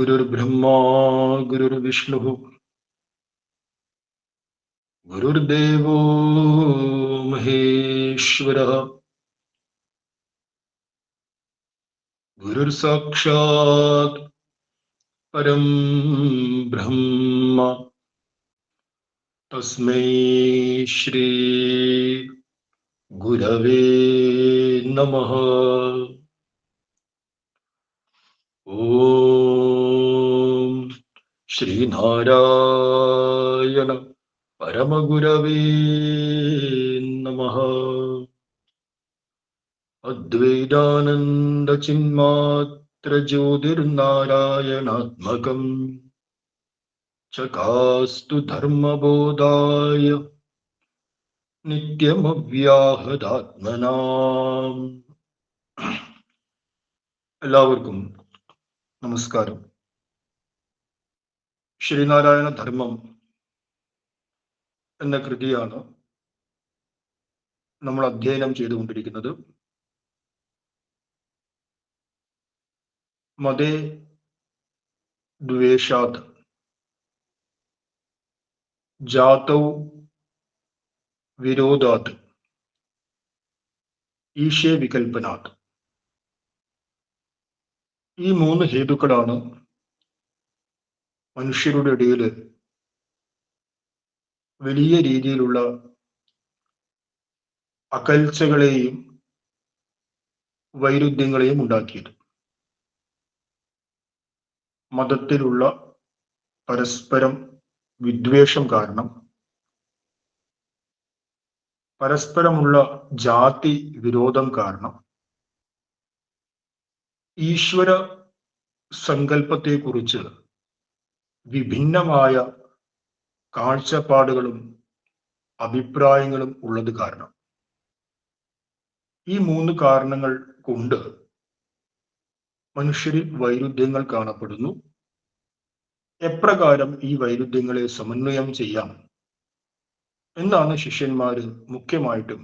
गुरुर्ब्रह्मा गुरुर्विष्णुः गुरुर्देवो महेश्वरः गुरुर्साक्षात् परं ब्रह्म तस्मै श्री गुरवे नमः। ओम श्रीनारायण परमगुरवे नमः। अद्वैतानंद चिन्मात्र ज्योतिर्नारायणात्मकम् चकास्तु धर्मबोधाय നിത്യമവ്യാഹതാത്മനാം. എല്ലാവർക്കും നമസ്കാരം. ശ്രീനാരായണ ധർമ്മം എന്ന കൃതിയാണ് നമ്മൾ അധ്യയനം ചെയ്തുകൊണ്ടിരിക്കുന്നത്. മതേ ദ്വേഷാത് ജാതൗ വിരോധാത് ഈശേ വികൽപ്പനാത്. ഈ മൂന്ന് ഹേതുക്കളാണ് മനുഷ്യരുടെ ഇടയിൽ വലിയ രീതിയിലുള്ള അകൽച്ചകളെയും വൈരുദ്ധ്യങ്ങളെയും ഉണ്ടാക്കിയത്. മതത്തിലുള്ള പരസ്പരം വിദ്വേഷം കാരണം, പരസ്പരമുള്ള ജാതി വിരോധം കാരണം, ഈശ്വര സങ്കല്പത്തെക്കുറിച്ച് വിഭിന്നമായ കാഴ്ചപ്പാടുകളും അഭിപ്രായങ്ങളും ഉള്ളത് കാരണം, ഈ മൂന്ന് കാരണങ്ങൾ കൊണ്ട് മനുഷ്യരിൽ വൈരുദ്ധ്യങ്ങൾ കാണപ്പെടുന്നു. എപ്രകാരം ഈ വൈരുദ്ധ്യങ്ങളെ സമന്വയം ചെയ്യാം എന്നാണ് ശിഷ്യന്മാര് മുഖ്യമായിട്ടും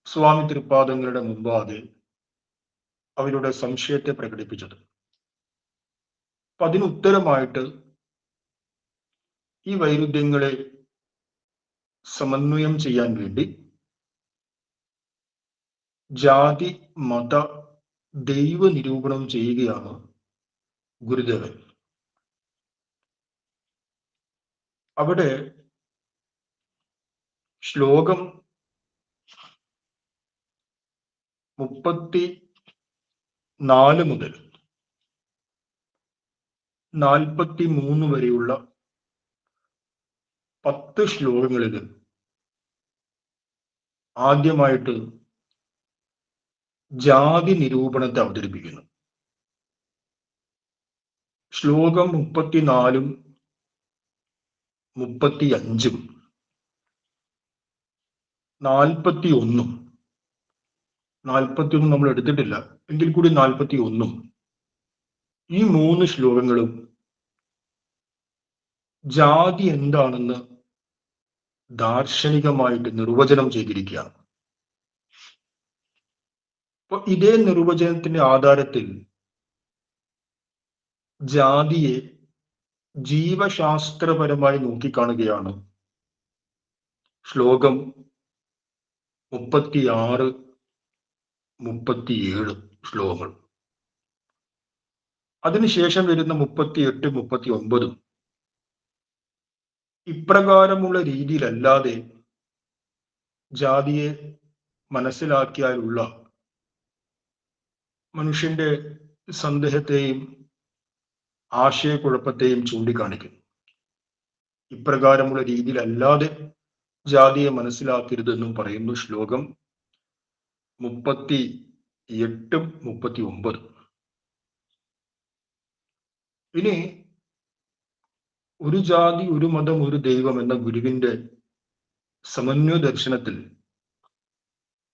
സ്വാമി തൃപ്പാദങ്ങളുടെ മുമ്പാകെ അവരുടെ സംശയത്തെ പ്രകടിപ്പിച്ചത്. അപ്പൊ അതിനുത്തരമായിട്ട് ഈ വൈരുദ്ധ്യങ്ങളെ സമന്വയം ചെയ്യാൻ വേണ്ടി ജാതി മത ദൈവ നിരൂപണം ചെയ്യുകയാണ് ഗുരുദേവൻ. അവിടെ ശ്ലോകം 34 മുതൽ 43 വരെയുള്ള 10 ശ്ലോകങ്ങളിൽ ആദ്യമായിട്ട് ജാതി നിരൂപണത്തെ അവതരിപ്പിക്കുന്നു. ശ്ലോകം 34 35 41 നമ്മൾ എടുത്തിട്ടില്ല എങ്കിൽ കൂടി 41 ഈ 3 ശ്ലോകങ്ങളും ജാതി എന്താണെന്ന് ദാർശനികമായിട്ട് നിർവചനം ചെയ്തിരിക്കുകയാണ്. അപ്പൊ ഇതേ നിർവചനത്തിന്റെ ആധാരത്തിൽ ജാതിയെ ജീവശാസ്ത്രപരമായി നോക്കിക്കാണുകയാണ് ശ്ലോകം 36 37 ശ്ലോകങ്ങൾ. അതിനുശേഷം വരുന്ന 38 39 ഇപ്രകാരമുള്ള രീതിയിലല്ലാതെ ജാതിയെ മനസ്സിലാക്കിയാലുള്ള മനുഷ്യന്റെ സന്ദേഹത്തെയും ആശയക്കുഴപ്പത്തെയും ചൂണ്ടിക്കാണിക്കുന്നു. ഇപ്രകാരമുള്ള രീതിയിലല്ലാതെ ജാതിയെ മനസ്സിലാക്കരുതെന്നും പറയുന്നു ശ്ലോകം 38 39. ഇനി ഒരു ജാതി ഒരു മതം ഒരു ദൈവം എന്ന ഗുരുവിന്റെ സമന്വയ ദർശനത്തിൽ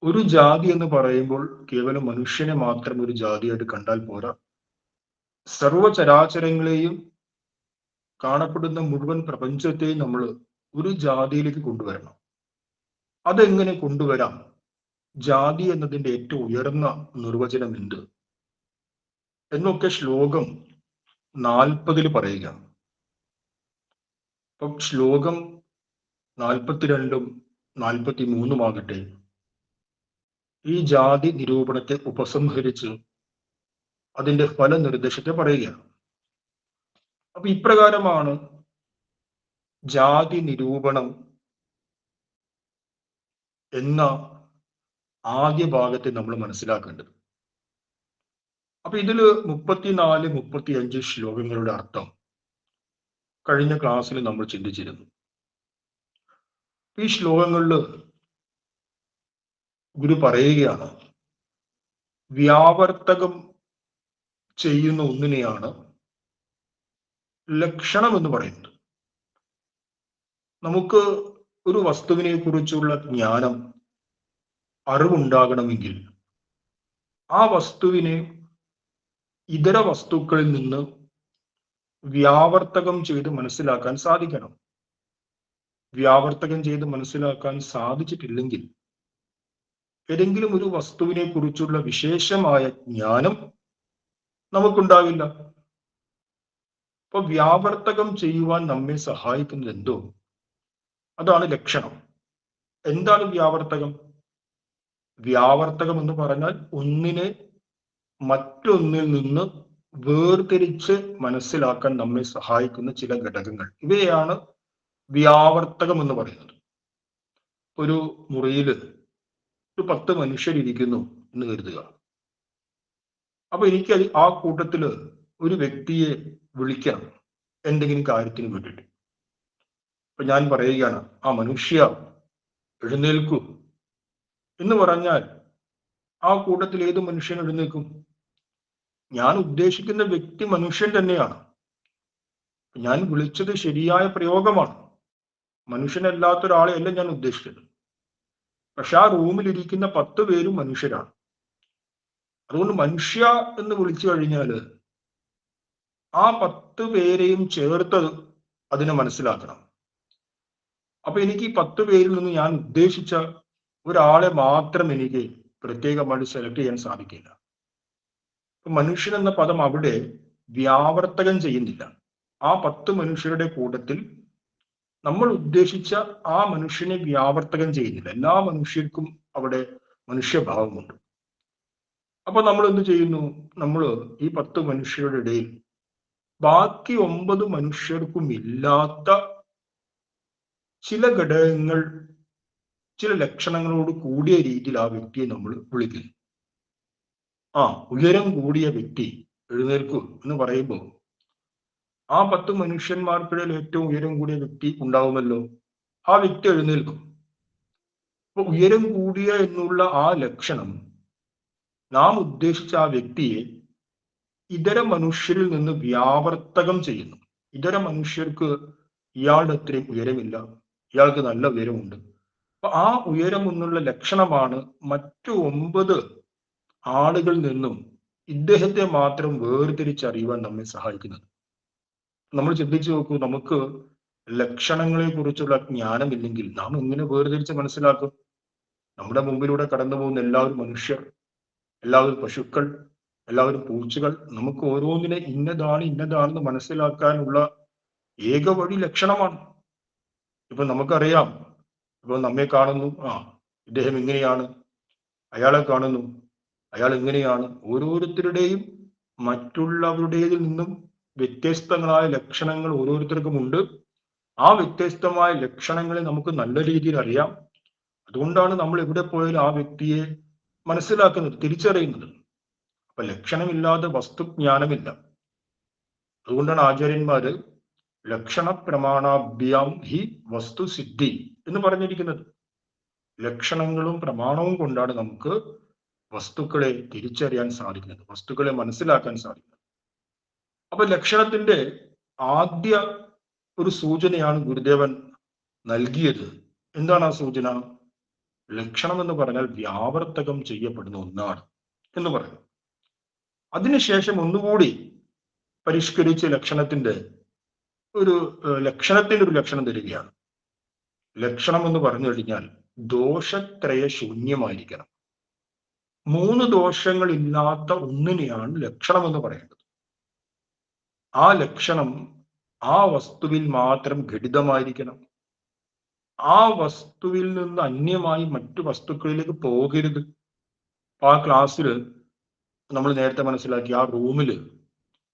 ഒരു ജാതി എന്ന് പറയുമ്പോൾ കേവലം മനുഷ്യനെ മാത്രം ഒരു ജാതിയായിട്ട് കണ്ടാൽ പോരാ, സർവചരാചരങ്ങളെയും കാണപ്പെടുന്ന മുഴുവൻ പ്രപഞ്ചത്തെയും നമ്മൾ ഒരു ജാതിയിലേക്ക് കൊണ്ടുവരണം. അതെങ്ങനെ കൊണ്ടുവരാം? ജാതി എന്നതിന്റെ ഏറ്റവും ഉയർന്ന നിർവചനം എന്ത് എന്നൊക്കെ ശ്ലോകം 40 പറയുക. അപ്പം ശ്ലോകം 42 43 ആകട്ടെ ഈ ജാതി നിരൂപണത്തെ ഉപസംഹരിച്ച് അതിന്റെ ഫലനിർദ്ദേശത്തെ പറയുകയാണ്. അപ്പൊ ഇപ്രകാരമാണ് ജാതി നിരൂപണം എന്ന ആദ്യ ഭാഗത്തെ നമ്മൾ മനസ്സിലാക്കേണ്ടത്. അപ്പൊ ഇതില് 34, 35 ശ്ലോകങ്ങളുടെ അർത്ഥം കഴിഞ്ഞ ക്ലാസ്സിൽ നമ്മൾ ചിന്തിച്ചിരുന്നു. ഈ ശ്ലോകങ്ങളിൽ ഗുരു പറയുകയാണ്, വ്യാവർത്തകം ചെയ്യുന്ന ഒന്നിനെയാണ് ലക്ഷണം എന്ന് പറയുന്നത്. നമുക്ക് ഒരു വസ്തുവിനെ കുറിച്ചുള്ള ജ്ഞാനം, അറിവുണ്ടാകണമെങ്കിൽ ആ വസ്തുവിനെ ഇതര വസ്തുക്കളിൽ നിന്ന് വ്യാവർത്തകം ചെയ്ത് മനസ്സിലാക്കാൻ സാധിക്കണം. വ്യാവർത്തകം ചെയ്ത് മനസ്സിലാക്കാൻ സാധിച്ചിട്ടില്ലെങ്കിൽ ഏതെങ്കിലും ഒരു വസ്തുവിനെ കുറിച്ചുള്ള വിശേഷമായ ജ്ഞാനം നമുക്കുണ്ടാവില്ല. അപ്പൊ വ്യാവർത്തകം ചെയ്യുവാൻ നമ്മെ സഹായിക്കുന്നത് എന്തോ അതാണ് ലക്ഷണം. എന്താണ് വ്യാവർത്തകം? വ്യാവർത്തകം എന്ന് പറഞ്ഞാൽ ഒന്നിനെ മറ്റൊന്നിൽ നിന്ന് വേർതിരിച്ച് മനസ്സിലാക്കാൻ നമ്മെ സഹായിക്കുന്ന ചില ഘടകങ്ങൾ, ഇവയാണ് വ്യാവർത്തകം എന്ന് പറയുന്നത്. ഒരു മുറിയിൽ ഒരു 10 മനുഷ്യരിയ്ക്കുന്നു എന്ന് കരുതുക. അപ്പൊ എനിക്ക് ആ കൂട്ടത്തില് ഒരു വ്യക്തിയെ വിളിക്കണം എന്തെങ്കിലും കാര്യത്തിന് വേണ്ടിയിട്ട്. അപ്പൊ ഞാൻ പറയുകയാണ്, ആ മനുഷ്യ എഴുന്നേൽക്കൂ എന്ന് പറഞ്ഞാൽ ആ കൂട്ടത്തിൽ ഏത് മനുഷ്യൻ എഴുന്നേൽക്കും? ഞാൻ ഉദ്ദേശിക്കുന്ന വ്യക്തി മനുഷ്യൻ തന്നെയാണ്. ഞാൻ വിളിച്ചത് ശരിയായ പ്രയോഗമാണ്. മനുഷ്യനല്ലാത്ത ഒരാളെയല്ല ഞാൻ ഉദ്ദേശിച്ചത്. പക്ഷെ ആ റൂമിലിരിക്കുന്ന 10 പേരും മനുഷ്യരാണ്. അതുകൊണ്ട് മനുഷ്യ എന്ന് വിളിച്ചു കഴിഞ്ഞാല് ആ 10 പേരെയും ചേർത്ത് അതിനെ മനസ്സിലാക്കണം. അപ്പൊ എനിക്ക് ഈ 10 പേരിൽ നിന്ന് ഞാൻ ഉദ്ദേശിച്ച ഒരാളെ മാത്രം എനിക്ക് പ്രത്യേകമായിട്ട് സെലക്ട് ചെയ്യാൻ സാധിക്കില്ല. മനുഷ്യൻ എന്ന പദം അവിടെ വ്യാവർത്തകം ചെയ്യുന്നില്ല. ആ 10 മനുഷ്യരുടെ കൂട്ടത്തിൽ നമ്മൾ ഉദ്ദേശിച്ച ആ മനുഷ്യനെ വ്യാവർത്തകം ചെയ്യുന്നില്ല. എല്ലാ മനുഷ്യർക്കും അവിടെ മനുഷ്യഭാവമുണ്ട്. അപ്പൊ നമ്മൾ എന്ത് ചെയ്യുന്നു? നമ്മൾ ഈ 10 മനുഷ്യരുടെ ഇടയിൽ ബാക്കി 9 മനുഷ്യർക്കും ഇല്ലാത്ത ചില ഘടകങ്ങൾ, ചില ലക്ഷണങ്ങളോട് കൂടിയ രീതിയിൽ ആ വ്യക്തിയെ നമ്മൾ വിളിക്കുന്നു. ആ ഉയരം കൂടിയ വ്യക്തി എഴുന്നേൽക്കൂ എന്ന് പറയുമ്പോൾ ആ 10 മനുഷ്യന്മാർക്കിടയിൽ ഏറ്റവും ഉയരം കൂടിയ വ്യക്തി ഉണ്ടാവുമല്ലോ. ആ വ്യക്തി എഴുന്നേൽക്കും. അപ്പൊ ഉയരം കൂടിയ എന്നുള്ള ആ ലക്ഷണം നാം ഉദ്ദേശിച്ച ആ വ്യക്തിയെ ഇതര മനുഷ്യരിൽ നിന്ന് വ്യാവർത്തകം ചെയ്യുന്നു. ഇതര മനുഷ്യർക്ക് ഇയാളുടെ അത്രയും ഉയരമില്ല, ഇയാൾക്ക് നല്ല ഉയരമുണ്ട്. അപ്പൊ ആ ഉയരം എന്നുള്ള ലക്ഷണമാണ് മറ്റു 9 ആളുകളിൽ നിന്നും ഇദ്ദേഹത്തെ മാത്രം വേർതിരിച്ചറിയുവാൻ നമ്മെ സഹായിക്കുന്നത്. നമ്മൾ ചിന്തിച്ചു നോക്കൂ, നമുക്ക് ലക്ഷണങ്ങളെ കുറിച്ചുള്ള ജ്ഞാനമില്ലെങ്കിൽ നാം എങ്ങനെ വേർതിരിച്ച് മനസ്സിലാക്കും? നമ്മുടെ മുമ്പിലൂടെ കടന്നു പോകുന്ന എല്ലാവരും മനുഷ്യർ, എല്ലാവരും പശുക്കൾ, എല്ലാവരും പൂച്ചകൾ. നമുക്ക് ഓരോന്നിനെ ഇന്നതാണെന്ന് മനസ്സിലാക്കാനുള്ള ഏക വഴി ലക്ഷണമാണ്. ഇപ്പൊ നമുക്കറിയാം, ഇപ്പൊ നമ്മെ കാണുന്നു, ആ ഇദ്ദേഹം ഇങ്ങനെയാണ്. അയാളെ കാണുന്നു, അയാൾ എങ്ങനെയാണ്. ഓരോരുത്തരുടെയും മറ്റുള്ളവരുടേതിൽ നിന്നും വ്യത്യസ്തങ്ങളായ ലക്ഷണങ്ങൾ ഓരോരുത്തർക്കും ഉണ്ട്. ആ വ്യത്യസ്തമായ ലക്ഷണങ്ങളെ നമുക്ക് നല്ല രീതിയിൽ അറിയാം. അതുകൊണ്ടാണ് നമ്മൾ എവിടെ പോയാലും ആ വ്യക്തിയെ മനസ്സിലാക്കുന്നത്, തിരിച്ചറിയുന്നത്. അപ്പൊ ലക്ഷണമില്ലാതെ വസ്തുജ്ഞാനമില്ല. അതുകൊണ്ടാണ് ആചാര്യന്മാര് ലക്ഷണ പ്രമാണാഭ്യാം ഹി വസ്തുസിദ്ധി എന്ന് പറഞ്ഞിരിക്കുന്നത്. ലക്ഷണങ്ങളും പ്രമാണവും കൊണ്ടാണ് നമുക്ക് വസ്തുക്കളെ തിരിച്ചറിയാൻ സാധിക്കുന്നത്, വസ്തുക്കളെ മനസ്സിലാക്കാൻ സാധിക്കുന്നത്. അപ്പൊ ലക്ഷണത്തിന്റെ ആദ്യ ഒരു സൂചനയാണ് ഗുരുദേവൻ നൽകിയത്. എന്താണ് ആ സൂചന? ലക്ഷണം എന്ന് പറഞ്ഞാൽ വ്യാവർത്തകം ചെയ്യപ്പെടുന്ന ഒന്നാണ് എന്ന് പറയുന്നു. അതിനുശേഷം ഒന്നുകൂടി പരിഷ്കരിച്ച് ലക്ഷണത്തിന്റെ ഒരു ലക്ഷണം തരികയാണ്. ലക്ഷണം എന്ന് പറഞ്ഞു കഴിഞ്ഞാൽ ദോഷത്രയ ശൂന്യമായിരിക്കണം. 3 ദോഷങ്ങൾ ഇല്ലാത്ത ഒന്നിനെയാണ് ലക്ഷണം എന്ന് പറയുന്നത്. ആ ലക്ഷണം ആ വസ്തുവിൽ മാത്രം ഘടിതമായിരിക്കണം. ആ വസ്തുവിൽ നിന്ന് അന്യമായി മറ്റു വസ്തുക്കളിലേക്ക് പോകരുത്. ആ ക്ലാസ്സിൽ നമ്മൾ നേരത്തെ മനസ്സിലാക്കി ആ റൂമിൽ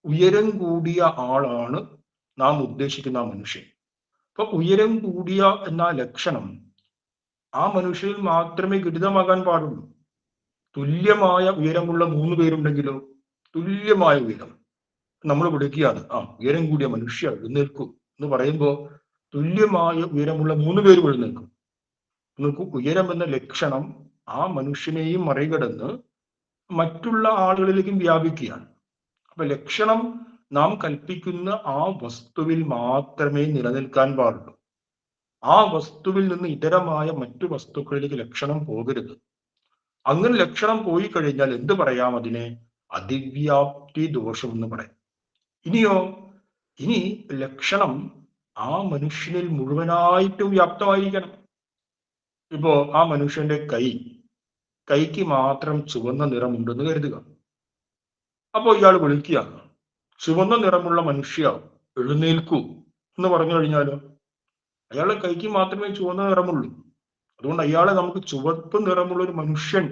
ഉയരം കൂടിയ ആളാണ് നാം ഉദ്ദേശിക്കുന്ന ആ മനുഷ്യൻ. അപ്പൊ ഉയരം കൂടിയ എന്ന ലക്ഷണം ആ മനുഷ്യനിൽ മാത്രമേ ഘടിതമാകാൻ പാടുള്ളൂ. തുല്യമായ ഉയരമുള്ള 3 പേരുണ്ടെങ്കിലോ, തുല്യമായ ഉയരം നമ്മൾ വിളിക്കുകയാണ്, ഉയരം കൂടിയ മനുഷ്യ എഴുന്നേൽക്കൂ എന്ന് പറയുമ്പോൾ തുല്യമായ ഉയരമുള്ള 3 പേര് എഴുന്നേൽക്കും. നിങ്ങൾക്ക് ഉയരം എന്ന ലക്ഷണം ആ മനുഷ്യനെയും മറികടന്ന് മറ്റുള്ള ആളുകളിലേക്കും വ്യാപിക്കുകയാണ്. അപ്പൊ ലക്ഷണം നാം കൽപ്പിക്കുന്ന ആ വസ്തുവിൽ മാത്രമേ നിലനിൽക്കാൻ പാടുള്ളൂ. ആ വസ്തുവിൽ നിന്ന് ഇതരമായ മറ്റു വസ്തുക്കളിലേക്ക് ലക്ഷണം പോകരുത്. അങ്ങനെ ലക്ഷണം പോയി കഴിഞ്ഞാൽ എന്ത് പറയാം? അതിനെ അതിവ്യാപ്തി ദോഷം എന്ന് പറയാം. ഇനിയോ, ഇനി ലക്ഷണം ആ മനുഷ്യനിൽ മുഴുവനായിട്ടും വ്യാപ്തമായിരിക്കണം. ഇപ്പോ ആ മനുഷ്യന്റെ കൈക്ക് മാത്രം ചുവന്ന നിറമുണ്ടെന്ന് കരുതുക. അപ്പോൾ ഇയാൾ വിളിക്കുകയാണ്, ചുവന്ന നിറമുള്ള മനുഷ്യ എഴുന്നേൽക്കൂ എന്ന് പറഞ്ഞു കഴിഞ്ഞാലോ, അയാളുടെ കൈക്ക് മാത്രമേ ചുവന്ന നിറമുള്ളൂ. അതുകൊണ്ട് അയാളെ നമുക്ക് ചുവപ്പ് നിറമുള്ള ഒരു മനുഷ്യൻ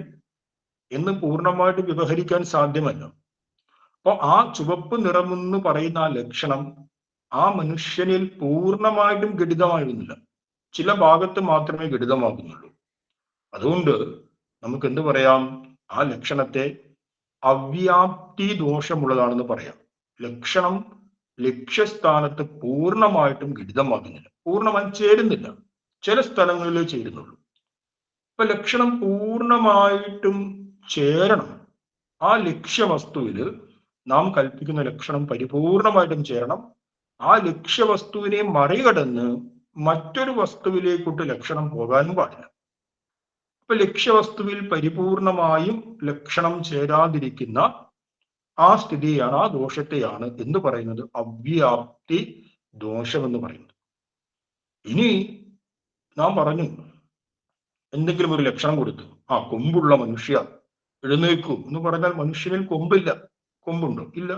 എന്ന് പൂർണ്ണമായിട്ട് വ്യവഹരിക്കാൻ സാധ്യമല്ല. അപ്പൊ ആ ചുവപ്പ് നിറമെന്ന് പറയുന്ന ആ ലക്ഷണം ആ മനുഷ്യനിൽ പൂർണ്ണമായിട്ടും ഘടിതമായിരുന്നില്ല. ചില ഭാഗത്ത് മാത്രമേ ഘടിതമാകുന്നുള്ളൂ. അതുകൊണ്ട് നമുക്ക് എന്ത് പറയാം? ആ ലക്ഷണത്തെ അവ്യാപ്തി ദോഷമുള്ളതാണെന്ന് പറയാം. ലക്ഷണം ലക്ഷ്യസ്ഥാനത്ത് പൂർണ്ണമായിട്ടും ഘടിതമാകുന്നില്ല, പൂർണ്ണമായും ചേരുന്നില്ല. ചില സ്ഥലങ്ങളിലേ ചേരുന്നുള്ളൂ. അപ്പൊ ലക്ഷണം പൂർണ്ണമായിട്ടും ചേരണം. ആ ലക്ഷ്യവസ്തുവിൽ നാം കൽപ്പിക്കുന്ന ലക്ഷണം പരിപൂർണമായിട്ടും ചേരണം. ആ ലക്ഷ്യവസ്തുവിനെ മറികടന്ന് മറ്റൊരു വസ്തുവിലേക്കൊട്ട് ലക്ഷണം പോകാനും പാടില്ല. അപ്പൊ ലക്ഷ്യവസ്തുവിൽ പരിപൂർണമായും ലക്ഷണം ചേരാതിരിക്കുന്ന ആ സ്ഥിതിയാണ്, ആ ദോഷത്തെയാണ് എന്ന് പറയുന്നത് അവ്യാപ്തി ദോഷം എന്ന് പറയുന്നത്. ഇനി നാം പറഞ്ഞു, എന്തെങ്കിലും ഒരു ലക്ഷണം കൊടുത്തു, കൊമ്പുള്ള മനുഷ്യ എഴുന്നേൽക്കൂ എന്ന് പറഞ്ഞാൽ മനുഷ്യനിൽ കൊമ്പില്ല. കൊമ്പുണ്ടോ? ഇല്ല.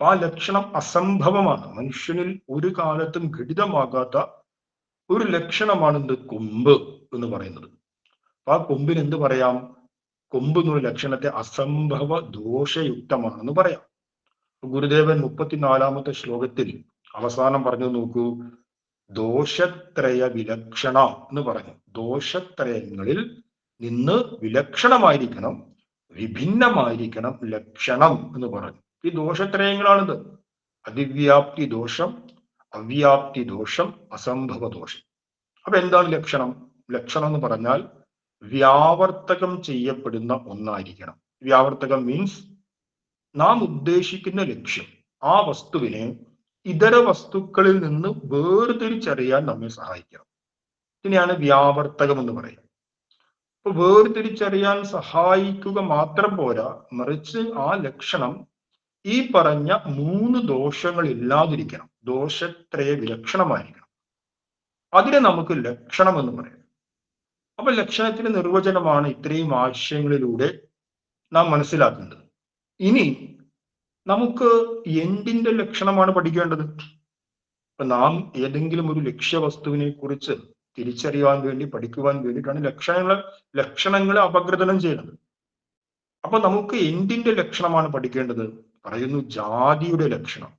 ആ ലക്ഷണം അസംഭവമാണ്. മനുഷ്യനിൽ ഒരു കാലത്തും ഘടിതമാകാത്ത ഒരു ലക്ഷണമാണ് എന്ത്? കൊമ്പ് എന്ന് പറയുന്നത്. ആ കൊമ്പിന് എന്ത് പറയാം? കൊമ്പ് എന്നുള്ള ലക്ഷണത്തെ അസംഭവ ദോഷയുക്തമാണെന്ന് പറയാം. ഗുരുദേവൻ 34-ാമത്തെ ശ്ലോകത്തിൽ അവസാനം പറഞ്ഞു നോക്കൂ, ദോഷത്രയ വിലക്ഷണ എന്ന് പറഞ്ഞു. ദോഷത്രയങ്ങളിൽ നിന്ന് വിലക്ഷണമായിരിക്കണം, വിഭിന്നമായിരിക്കണം ലക്ഷണം എന്ന് പറഞ്ഞു. ഈ ദോഷത്രയങ്ങളാണിത്: അതിവ്യാപ്തി ദോഷം, അവ്യാപ്തി ദോഷം, അസംഭവ ദോഷം. അപ്പൊ എന്താണ് ലക്ഷണം? ലക്ഷണം എന്ന് പറഞ്ഞാൽ വ്യാവർത്തകം ചെയ്യപ്പെടുന്ന ഒന്നായിരിക്കണം. വ്യാവർത്തകം മീൻസ് നാം ഉദ്ദേശിക്കുന്ന ലക്ഷ്യം, ആ വസ്തുവിനെ ഇതര വസ്തുക്കളിൽ നിന്ന് വേർതിരിച്ചറിയാൻ നമ്മെ സഹായിക്കണം. ഇതിനെയാണ് വ്യാവർത്തകം എന്ന് പറയുന്നത്. അപ്പൊ വേർതിരിച്ചറിയാൻ സഹായിക്കുക മാത്രം പോരാ, മറിച്ച് ആ ലക്ഷണം ഈ പറഞ്ഞ 3 ദോഷങ്ങൾ ഇല്ലാതിരിക്കണം. ദോഷത്രയ വിലക്ഷണമായിരിക്കണം. അതിനെ നമുക്ക് ലക്ഷണം എന്ന് പറയാം. അപ്പൊ ലക്ഷണത്തിന്റെ നിർവചനമാണ് ഇത്രയും ആശയങ്ങളിലൂടെ നാം മനസ്സിലാക്കേണ്ടത്. ഇനി നമുക്ക് എന്തിന്റെ ലക്ഷണമാണ് പഠിക്കേണ്ടത്? ഇപ്പൊ നാം ഏതെങ്കിലും ഒരു ലക്ഷ്യവസ്തുവിനെ കുറിച്ച് തിരിച്ചറിയാൻ വേണ്ടി, പഠിക്കുവാൻ വേണ്ടിയിട്ടാണ് ലക്ഷണങ്ങളെ അപഗ്രഥനം ചെയ്യുന്നത്. അപ്പൊ നമുക്ക് എന്തിന്റെ ലക്ഷണമാണ് പഠിക്കേണ്ടത്? പറയുന്നു ജാതിയുടെ ലക്ഷണം.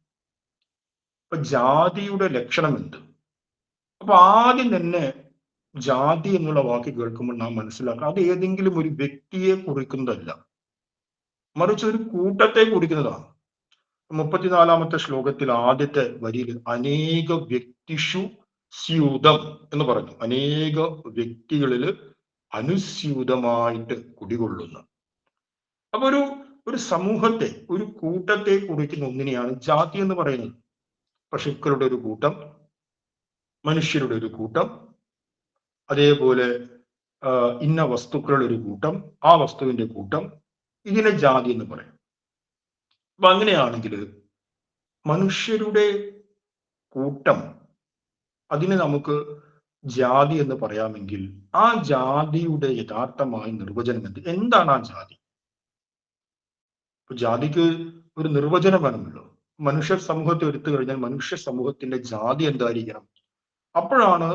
അപ്പൊ ജാതിയുടെ ലക്ഷണം എന്ത്? അപ്പൊ ആദ്യം തന്നെ ജാതി എന്നുള്ള വാക്ക് കേൾക്കുമ്പോൾ നാം മനസ്സിലാക്കണം, അത് ഏതെങ്കിലും ഒരു വ്യക്തിയെ കുറിക്കുന്നതല്ല, മറിച്ച് ഒരു കൂട്ടത്തെ കുറിക്കുന്നതാണ്. 34-ാമത്തെ ശ്ലോകത്തിൽ ആദ്യത്തെ വരിയിൽ അനേക വ്യക്തിഷു സ്യൂതം എന്ന് പറഞ്ഞു. അനേക വ്യക്തികളിൽ അനുസ്യൂതമായിട്ട് കുടികൊള്ളുന്നു. അപ്പൊ ഒരു സമൂഹത്തെ, ഒരു കൂട്ടത്തെ കുറിക്കുന്ന ഒന്നിനെയാണ് ജാതി എന്ന് പറയുന്നത്. പശുക്കളുടെ ഒരു കൂട്ടം, മനുഷ്യരുടെ ഒരു കൂട്ടം, അതേപോലെ ഇന്ന വസ്തുക്കളുടെ ഒരു കൂട്ടം, ആ വസ്തുവിന്റെ കൂട്ടം, ഇതിനെ ജാതി എന്ന് പറയും. അപ്പൊ അങ്ങനെയാണെങ്കിൽ മനുഷ്യരുടെ കൂട്ടം, അതിനെ നമുക്ക് ജാതി എന്ന് പറയാമെങ്കിൽ ആ ജാതിയുടെ യഥാർത്ഥമായ നിർവചനം എന്താണ് ആ ജാതി? ഇപ്പൊ ജാതിക്ക് ഒരു നിർവചനം വേണമല്ലോ. മനുഷ്യ സമൂഹത്തെ എടുത്തു കഴിഞ്ഞാൽ മനുഷ്യ സമൂഹത്തിന്റെ ജാതി എന്തായിരിക്കണം? അപ്പോഴാണ്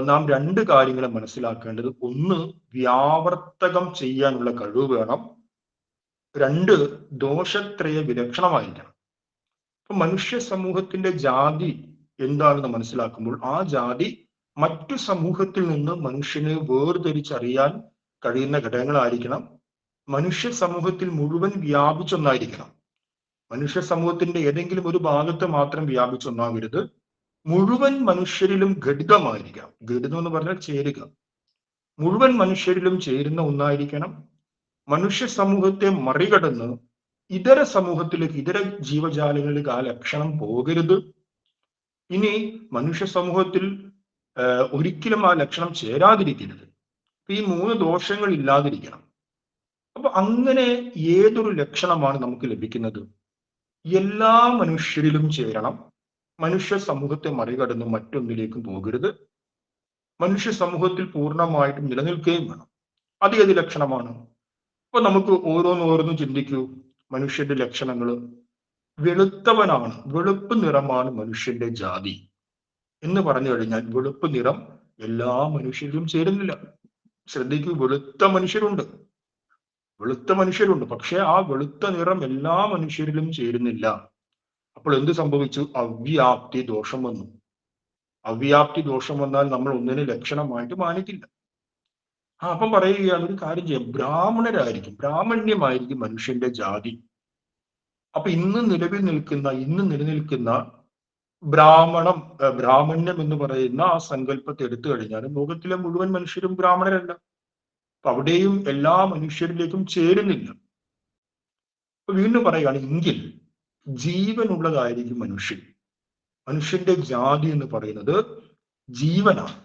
നാം രണ്ട് കാര്യങ്ങൾ മനസ്സിലാക്കേണ്ടത്. ഒന്ന്, വ്യാവർത്തകം ചെയ്യാനുള്ള കഴിവ് വേണം. രണ്ട്, ദോഷത്രയ വിലക്ഷണമായിരിക്കണം. അപ്പൊ മനുഷ്യ സമൂഹത്തിന്റെ ജാതി എന്താണെന്ന് മനസ്സിലാക്കുമ്പോൾ ആ ജാതി മറ്റു സമൂഹത്തിൽ നിന്ന് മനുഷ്യനെ വേർതിരിച്ചറിയാൻ കഴിയുന്ന ഘടകങ്ങളായിരിക്കണം. മനുഷ്യ സമൂഹത്തിൽ മുഴുവൻ വ്യാപിച്ചൊന്നായിരിക്കണം. മനുഷ്യ സമൂഹത്തിന്റെ ഏതെങ്കിലും ഒരു ഭാഗത്ത് മാത്രം വ്യാപിച്ചൊന്നാകരുത്. മുഴുവൻ മനുഷ്യരിലും ഘടിതമായിരിക്കാം. ഘടിതം എന്ന് പറഞ്ഞാൽ ചേരുക. മുഴുവൻ മനുഷ്യരിലും ചേരുന്ന ഒന്നായിരിക്കണം. മനുഷ്യ സമൂഹത്തെ മറികടന്ന് ഇതര സമൂഹത്തിലേക്ക്, ഇതര ജീവജാലങ്ങളിലേക്ക് ആ ലക്ഷണം പോകരുത്. ഇനി മനുഷ്യ സമൂഹത്തിൽ ഒരിക്കലും ആ ലക്ഷണം ചേരാതിരിക്കരുത്. ഈ മൂന്ന് ദോഷങ്ങൾ ഇല്ലാതിരിക്കണം. അപ്പൊ അങ്ങനെ ഏതൊരു ലക്ഷണമാണ് നമുക്ക് ലഭിക്കുന്നത്? എല്ലാ മനുഷ്യരിലും ചേരണം. മനുഷ്യ സമൂഹത്തെ മറികടന്ന് മറ്റൊന്നിലേക്കും പോകരുത്. മനുഷ്യ സമൂഹത്തിൽ പൂർണ്ണമായിട്ടും നിലനിൽക്കുകയും വേണം. അത് ഏത് ലക്ഷണമാണ്? അപ്പൊ നമുക്ക് ഓരോന്നോരോന്നും ചിന്തിക്കൂ. മനുഷ്യന്റെ ലക്ഷണങ്ങൾ വെളുത്തവനാണ്, വെളുപ്പ് നിറമാണ് മനുഷ്യന്റെ ജാതി എന്ന് പറഞ്ഞു കഴിഞ്ഞാൽ വെളുപ്പ് നിറം എല്ലാ മനുഷ്യരിലും ചേരുന്നില്ല. ശ്രദ്ധിക്കൂ, വെളുത്ത മനുഷ്യരുണ്ട്, പക്ഷെ ആ വെളുത്ത നിറം എല്ലാ മനുഷ്യരിലും ചേരുന്നില്ല. അപ്പോൾ എന്ത് സംഭവിച്ചു? അവ്യാപ്തി ദോഷം വന്നു. അവ്യാപ്തി ദോഷം വന്നാൽ നമ്മൾ ഒന്നിനെ ലക്ഷണമായിട്ട് മാനിക്കില്ല. അപ്പം പറയുകയാണ്, ഒരു കാര്യം ചെയ്യാം, ബ്രാഹ്മണ്യമായിരിക്കും മനുഷ്യന്റെ ജാതി. അപ്പൊ ഇന്ന് നിലനിൽക്കുന്ന ബ്രാഹ്മണ്യം എന്ന് പറയുന്ന ആ സങ്കല്പത്തെ എടുത്തു കഴിഞ്ഞാൽ ലോകത്തിലെ മുഴുവൻ മനുഷ്യരും ബ്രാഹ്മണരല്ല. അപ്പൊ അവിടെയും എല്ലാ മനുഷ്യരിലേക്കും ചേരുന്നില്ല. അപ്പൊ വീണ്ടും പറയുകയാണ്, എങ്കിൽ ജീവനുള്ളതായിരിക്കും മനുഷ്യൻ. മനുഷ്യന്റെ ജാതി എന്ന് പറയുന്നത് ജീവനാണ്.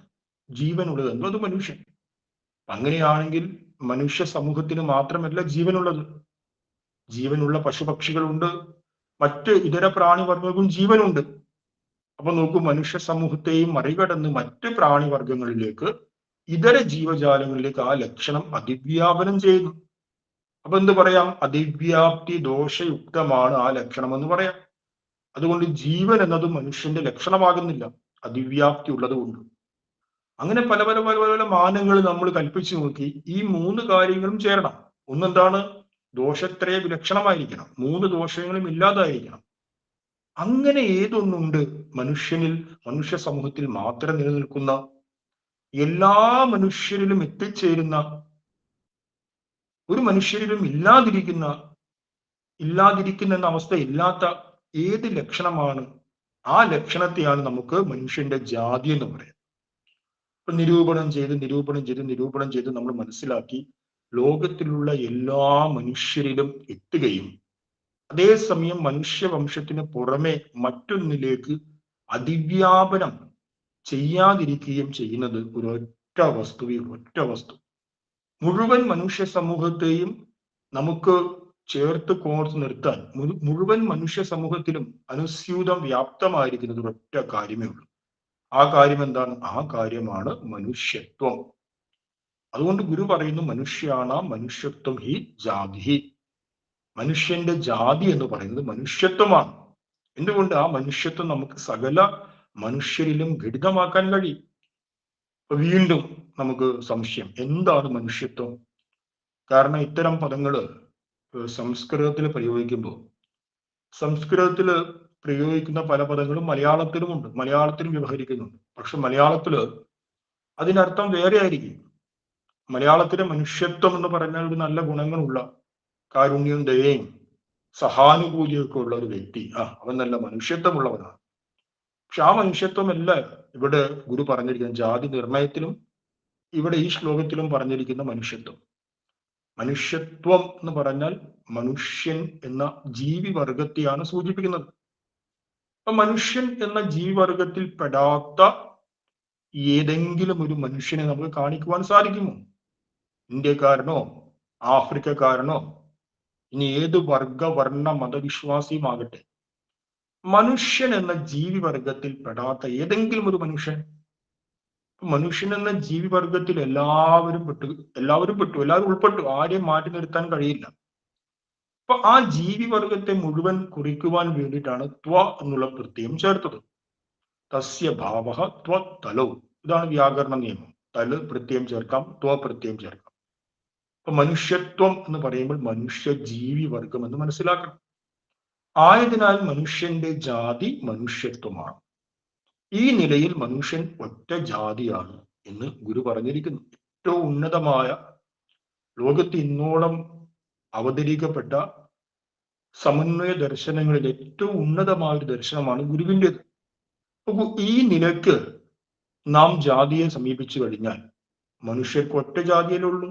ജീവനുള്ളത് എന്നത് മനുഷ്യൻ. അങ്ങനെയാണെങ്കിൽ മനുഷ്യ സമൂഹത്തിന് മാത്രമല്ല ജീവനുള്ളത്. ജീവനുള്ള പശുപക്ഷികളുണ്ട്, മറ്റ് ഇതര പ്രാണിവർഗങ്ങൾക്കും ജീവനുണ്ട്. അപ്പൊ നോക്കൂ, മനുഷ്യ സമൂഹത്തെയും മറികടന്ന് മറ്റ് പ്രാണിവർഗങ്ങളിലേക്ക്, ഇതര ജീവജാലങ്ങളിലേക്ക് ആ ലക്ഷണം അതിവ്യാപനം ചെയ്യുന്നു. അപ്പൊ എന്ത് പറയാം? അതിവ്യാപ്തി ദോഷയുക്തമാണ് ആ ലക്ഷണം എന്ന് പറയാം. അതുകൊണ്ട് ജീവൻ എന്നത് മനുഷ്യന്റെ ലക്ഷണമാകുന്നില്ല, അതിവ്യാപ്തി ഉള്ളത് കൊണ്ട്. അങ്ങനെ പല പല പല പല മാനങ്ങൾ നമ്മൾ കൽപ്പിച്ചു നോക്കി. ഈ മൂന്ന് കാര്യങ്ങളും ചേരണം. ഒന്നെന്താണ്? ദോഷത്രയ വിലക്ഷണമായിരിക്കണം. മൂന്ന് ദോഷങ്ങളും ഇല്ലാതായിരിക്കണം. അങ്ങനെ ഏതൊന്നുണ്ട് മനുഷ്യനിൽ, മനുഷ്യ സമൂഹത്തിൽ മാത്രം നിലനിൽക്കുന്ന, എല്ലാ മനുഷ്യരിലും എത്തിച്ചേരുന്ന, ഒരു മനുഷ്യരിലും ഇല്ലാതിരിക്കുന്ന എന്ന അവസ്ഥ ഇല്ലാത്ത ഏത് ലക്ഷണമാണ്? ആ ലക്ഷണത്തെയാണ് നമുക്ക് മനുഷ്യന്റെ ജാതി എന്ന് പറയാം. അപ്പൊ നിരൂപണം ചെയ്ത് നമ്മൾ മനസ്സിലാക്കി ലോകത്തിലുള്ള എല്ലാ മനുഷ്യരിലും എത്തുകയും അതേസമയം മനുഷ്യവംശത്തിന് പുറമെ മറ്റൊന്നിലേക്ക് അതിവ്യാപനം ചെയ്യാതിരിക്കുകയും ചെയ്യുന്നത് ഒരൊറ്റ വസ്തു. മുഴുവൻ മനുഷ്യ സമൂഹത്തെയും നമുക്ക് ചേർത്ത് കോർത്ത് നിർത്താൻ മുഴുവൻ മനുഷ്യ സമൂഹത്തിലും അനുസ്യൂതം വ്യാപ്തമായിരിക്കുന്നത് ഒരൊറ്റ കാര്യമേ ഉള്ളൂ. ആ കാര്യം എന്താണ്? ആ കാര്യമാണ് മനുഷ്യത്വം. അതുകൊണ്ട് ഗുരു പറയുന്നു, മനുഷ്യത്വം ഹി ജാതി. മനുഷ്യന്റെ ജാതി എന്ന് പറയുന്നത് മനുഷ്യത്വമാണ്. എന്തുകൊണ്ട്? ആ മനുഷ്യത്വം നമുക്ക് സകല മനുഷ്യരിലും ഘടിതമാക്കാൻ കഴിയും. വീണ്ടും നമുക്ക് സംശയം, എന്താണ് മനുഷ്യത്വം? കാരണം ഇത്തരം പദങ്ങള് സംസ്കൃതത്തിൽ പ്രയോഗിക്കുന്ന പല പദങ്ങളും മലയാളത്തിലുമുണ്ട്, മലയാളത്തിലും വ്യവഹരിക്കുന്നുണ്ട്. പക്ഷെ മലയാളത്തില് അതിനർത്ഥം വേറെ ആയിരിക്കും. മലയാളത്തിലെ മനുഷ്യത്വം എന്ന് പറഞ്ഞാൽ ഒരു നല്ല ഗുണങ്ങളുള്ള, കാരുണ്യവും ദയയും സഹാനുഭൂതിയൊക്കെ ഉള്ള ഒരു വ്യക്തി, അവൻ നല്ല മനുഷ്യത്വമുള്ളവനാണ്. പക്ഷെ ആ മനുഷ്യത്വമല്ല ഇവിടെ ഗുരു പറഞ്ഞിരിക്കുന്ന ജാതി നിർണയത്തിലും ഇവിടെ ഈ ശ്ലോകത്തിലും പറഞ്ഞിരിക്കുന്ന മനുഷ്യത്വം. മനുഷ്യത്വം എന്ന് പറഞ്ഞാൽ മനുഷ്യൻ എന്ന ജീവിവർഗത്തെയാണ് സൂചിപ്പിക്കുന്നത്. അപ്പൊ മനുഷ്യൻ എന്ന ജീവിവർഗത്തിൽ പെടാത്ത ഏതെങ്കിലും ഒരു മനുഷ്യനെ നമുക്ക് കാണിക്കുവാൻ സാധിക്കുമോ? ഇന്ത്യക്കാരനോ ആഫ്രിക്കക്കാരനോ ഇനി ഏത് വർണ്ണ മതവിശ്വാസിയുമാകട്ടെ, മനുഷ്യൻ എന്ന ജീവിവർഗത്തിൽ പെടാത്ത ഏതെങ്കിലും ഒരു മനുഷ്യൻ എന്ന ജീവിവർഗത്തിൽ എല്ലാവരും ഉൾപ്പെട്ടു, ആരെയും മാറ്റി നിർത്താൻ കഴിയില്ല. അപ്പൊ ആ ജീവിവർഗത്തെ മുഴുവൻ കുറിക്കുവാൻ വേണ്ടിയിട്ടാണ് ത്വ എന്നുള്ള പ്രത്യയം ചേർത്തത്. തസ്യ ഭാവ ത്വത്തലോ. ഇതാണ് വ്യാകരണ നിയമം. തല് പ്രത്യയം ചേർക്കാം, ത്വ പ്രത്യയം ചേർക്കാം. അപ്പൊ മനുഷ്യത്വം എന്ന് പറയുമ്പോൾ മനുഷ്യ ജീവി വർഗം എന്ന് മനസ്സിലാക്കണം. ആയതിനാൽ മനുഷ്യന്റെ ജാതി മനുഷ്യത്വമാണ്. ഈ നിലയിൽ മനുഷ്യൻ ഒറ്റ ജാതിയാണ് എന്ന് ഗുരു പറഞ്ഞിരിക്കുന്നു. ഏറ്റവും ഉന്നതമായ, ലോകത്ത് ഇന്നോളം അവതരിക്കപ്പെട്ട സമന്വയ ദർശനങ്ങളിൽ ഏറ്റവും ഉന്നതമായ ഒരു ദർശനമാണ് ഗുരുവിൻ്റെത്. ഈ നിലക്ക് നാം ജാതിയെ സമീപിച്ചു കഴിഞ്ഞാൽ മനുഷ്യർക്ക് ഒറ്റ ജാതിയല്ലേ ഉള്ളൂ.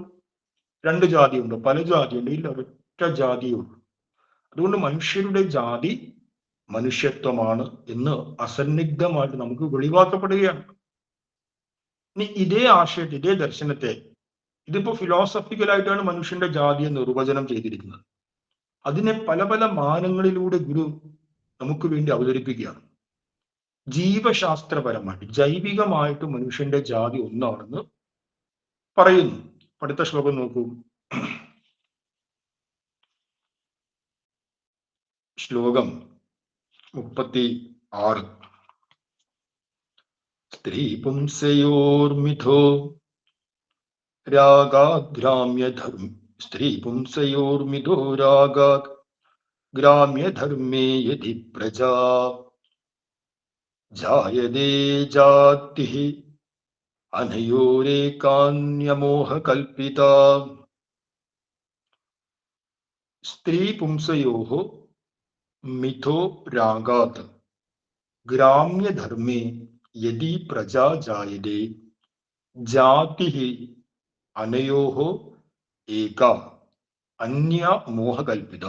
രണ്ട് ജാതിയുണ്ട്, പല ജാതിയുണ്ട്, ഇല്ല, ഒറ്റ ജാതിയേ ഉള്ളൂ. അതുകൊണ്ട് മനുഷ്യരുടെ ജാതി മനുഷ്യത്വമാണ് എന്ന് അസന്നിഗ്ധമായിട്ട് നമുക്ക് വെളിവാക്കപ്പെടുകയാണ്. ഇനി ഇതേ ആശയത്തെ, ഇതേ ദർശനത്തെ, ഇതിപ്പോ ഫിലോസഫിക്കലായിട്ടാണ് മനുഷ്യന്റെ ജാതിയെ നിർവചനം ചെയ്തിരിക്കുന്നത്. അതിനെ പല പല മാനങ്ങളിലൂടെ ഗുരു നമുക്ക് വേണ്ടി അവതരിപ്പിക്കുകയാണ്. ജീവശാസ്ത്രപരമായിട്ട്, ജൈവികമായിട്ട് മനുഷ്യന്റെ ജാതി ഒന്നാണെന്ന് പറയുന്നു. അടുത്ത ശ്ലോകം നോക്കൂ. ശ്ലോകം 36. സ്ത്രീ പുംസയോർമിഥോ രാഗാത് ഗ്രാമ്യധർമ്മ, സ്ത്രീ പുംസയോർമിഥോ രാഗാത് ഗ്രാമ്യധർമ്മേ യദി പ്രജാ ജായതേ ജാതിഃ അനയോരേകാന്യമോഹകൽപിതാ. സ്ത്രീ പുംസയോഃ മിഥോ രാഗാത് ഗ്രാമ്യധർമ്മേ യദി പ്രജാ ജായതേ ജാതിഃ അനയോഃ ഏക അന്യ മോഹകൽപിത.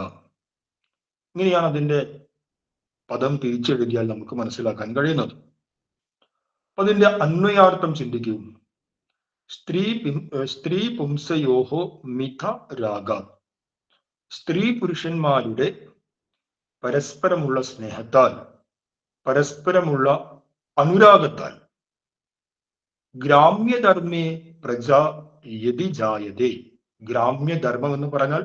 ഇങ്ങനെയാണ് അതിന്റെ പദം തിരിച്ചെഴുതിയാൽ നമുക്ക് മനസ്സിലാക്കാൻ കഴിയുന്നത്. അതിന്റെ അന്വയാർത്ഥം ചിന്തിക്കൂ. സ്ത്രീ പുംസയോഃ മിഥ രാഗാത്, സ്ത്രീ പുരുഷന്മാരുടെ പരസ്പരമുള്ള സ്നേഹത്താൽ, പരസ്പരമുള്ള അനുരാഗത്താൽ, ഗ്രാമ്യധർമ്മേ പ്രജ യതി ജായതേ. ഗ്രാമ്യധർമ്മം എന്ന് പറഞ്ഞാൽ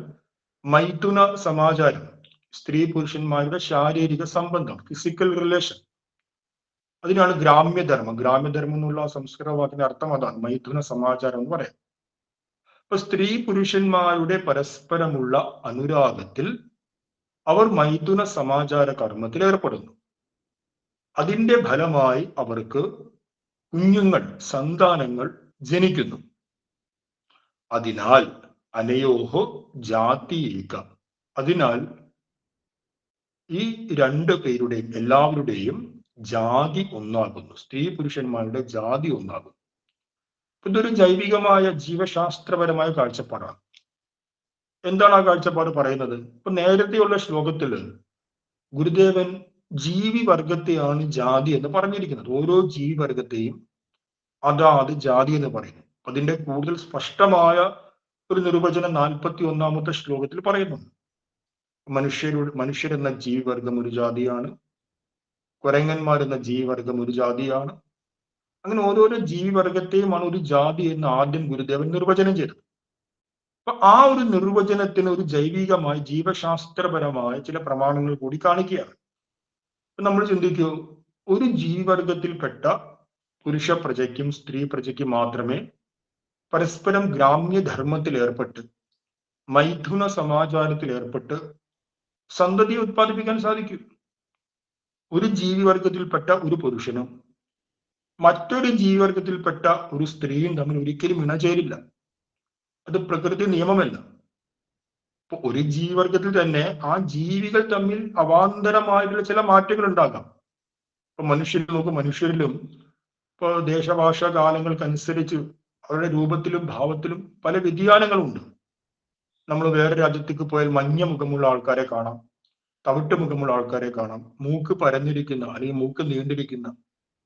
മൈഥുന സമാചാരം, സ്ത്രീ പുരുഷന്മാരുടെ ശാരീരിക സംബന്ധം, ഫിസിക്കൽ റിലേഷൻ, അതിനാണ് ഗ്രാമ്യധർമ്മം. ഗ്രാമ്യധർമ്മം എന്നുള്ള സംസ്കൃത വാക്കിന്റെ അർത്ഥം അതാണ്, മൈഥുന സമാചാരം എന്ന് പറയാം. അപ്പൊ സ്ത്രീ പുരുഷന്മാരുടെ പരസ്പരമുള്ള അനുരാഗത്തിൽ അവർ മൈഥുന സമാചാര കർമ്മത്തിൽ ഏർപ്പെടുന്നു. അതിന്റെ ഫലമായി അവർക്ക് കുഞ്ഞുങ്ങൾ, സന്താനങ്ങൾ ജനിക്കുന്നു. അതിനാൽ അനയോഹോ ജാതിയേക, അതിനാൽ ഈ രണ്ടു പേരുടെയും, എല്ലാവരുടെയും ജാതി ഒന്നാകുന്നു. സ്ത്രീ പുരുഷന്മാരുടെ ജാതി ഒന്നാകുന്നു. ഇതൊരു ജൈവികമായ ജീവശാസ്ത്രപരമായ കാഴ്ചപ്പാടാണ്. എന്താണ് ആ കാഴ്ചപ്പാട് പറയുന്നത്? ഇപ്പൊ നേരത്തെയുള്ള ശ്ലോകത്തില് ഗുരുദേവൻ ജീവിവർഗത്തെയാണ് ജാതി എന്ന് പറഞ്ഞിരിക്കുന്നത്. ഓരോ ജീവിവർഗത്തെയും അതാത് ജാതി എന്ന് പറയുന്നു. അതിന്റെ കൂടുതൽ സ്പഷ്ടമായ ഒരു നിർവചനം 41-ാമത്തെ ശ്ലോകത്തിൽ പറയുന്നുണ്ട്. മനുഷ്യരെന്ന ജീവിവർഗം ഒരു ജാതിയാണ്, കുരങ്ങന്മാരെന്ന ജീവിവർഗം ഒരു ജാതിയാണ്. അങ്ങനെ ഓരോരോ ജീവിവർഗത്തെയുമാണ് ഒരു ജാതി എന്ന് ആദ്യം ഗുരുദേവൻ നിർവചനം ചെയ്തത്. അപ്പൊ ആ ഒരു നിർവചനത്തിന് ഒരു ജൈവികമായ, ജീവശാസ്ത്രപരമായ ചില പ്രമാണങ്ങൾ കൂടി കാണിക്കുകയാണ്. നമ്മൾ ചിന്തിക്കൂ, ഒരു ജീവിവർഗത്തിൽപ്പെട്ട പുരുഷ പ്രജയ്ക്കും സ്ത്രീ പ്രജയ്ക്കും മാത്രമേ പരസ്പരം ഗ്രാമ്യധർമ്മത്തിൽ ഏർപ്പെട്ട്, മൈഥുന സമാചാരത്തിൽ ഏർപ്പെട്ട് സന്തതിയെ ഉത്പാദിപ്പിക്കാൻ സാധിക്കൂ. ഒരു ജീവിവർഗത്തിൽപ്പെട്ട ഒരു പുരുഷനും മറ്റൊരു ജീവിവർഗത്തിൽപ്പെട്ട ഒരു സ്ത്രീയും തമ്മിൽ ഒരിക്കലും ഇണചേരില്ല. അത് പ്രകൃതി നിയമമല്ല. ഇപ്പൊ ഒരു ജീവിവർഗത്തിൽ തന്നെ ആ ജീവികൾ തമ്മിൽ അവാന്തരമായിട്ടുള്ള ചില മാറ്റങ്ങൾ ഉണ്ടാകാം. ഇപ്പൊ മനുഷ്യരിൽ നോക്കും, മനുഷ്യരിലും ഇപ്പൊ ദേശഭാഷ കാലങ്ങൾക്കനുസരിച്ച് അവരുടെ രൂപത്തിലും ഭാവത്തിലും പല വ്യതിയാനങ്ങളുണ്ട്. നമ്മൾ വേറെ രാജ്യത്തേക്ക് പോയാൽ മഞ്ഞ മുഖമുള്ള ആൾക്കാരെ കാണാം, തവിട്ട് മുഖമുള്ള ആൾക്കാരെ കാണാം, മൂക്ക് പരന്നിരിക്കുന്ന അല്ലെങ്കിൽ മൂക്ക് നീണ്ടിരിക്കുന്ന,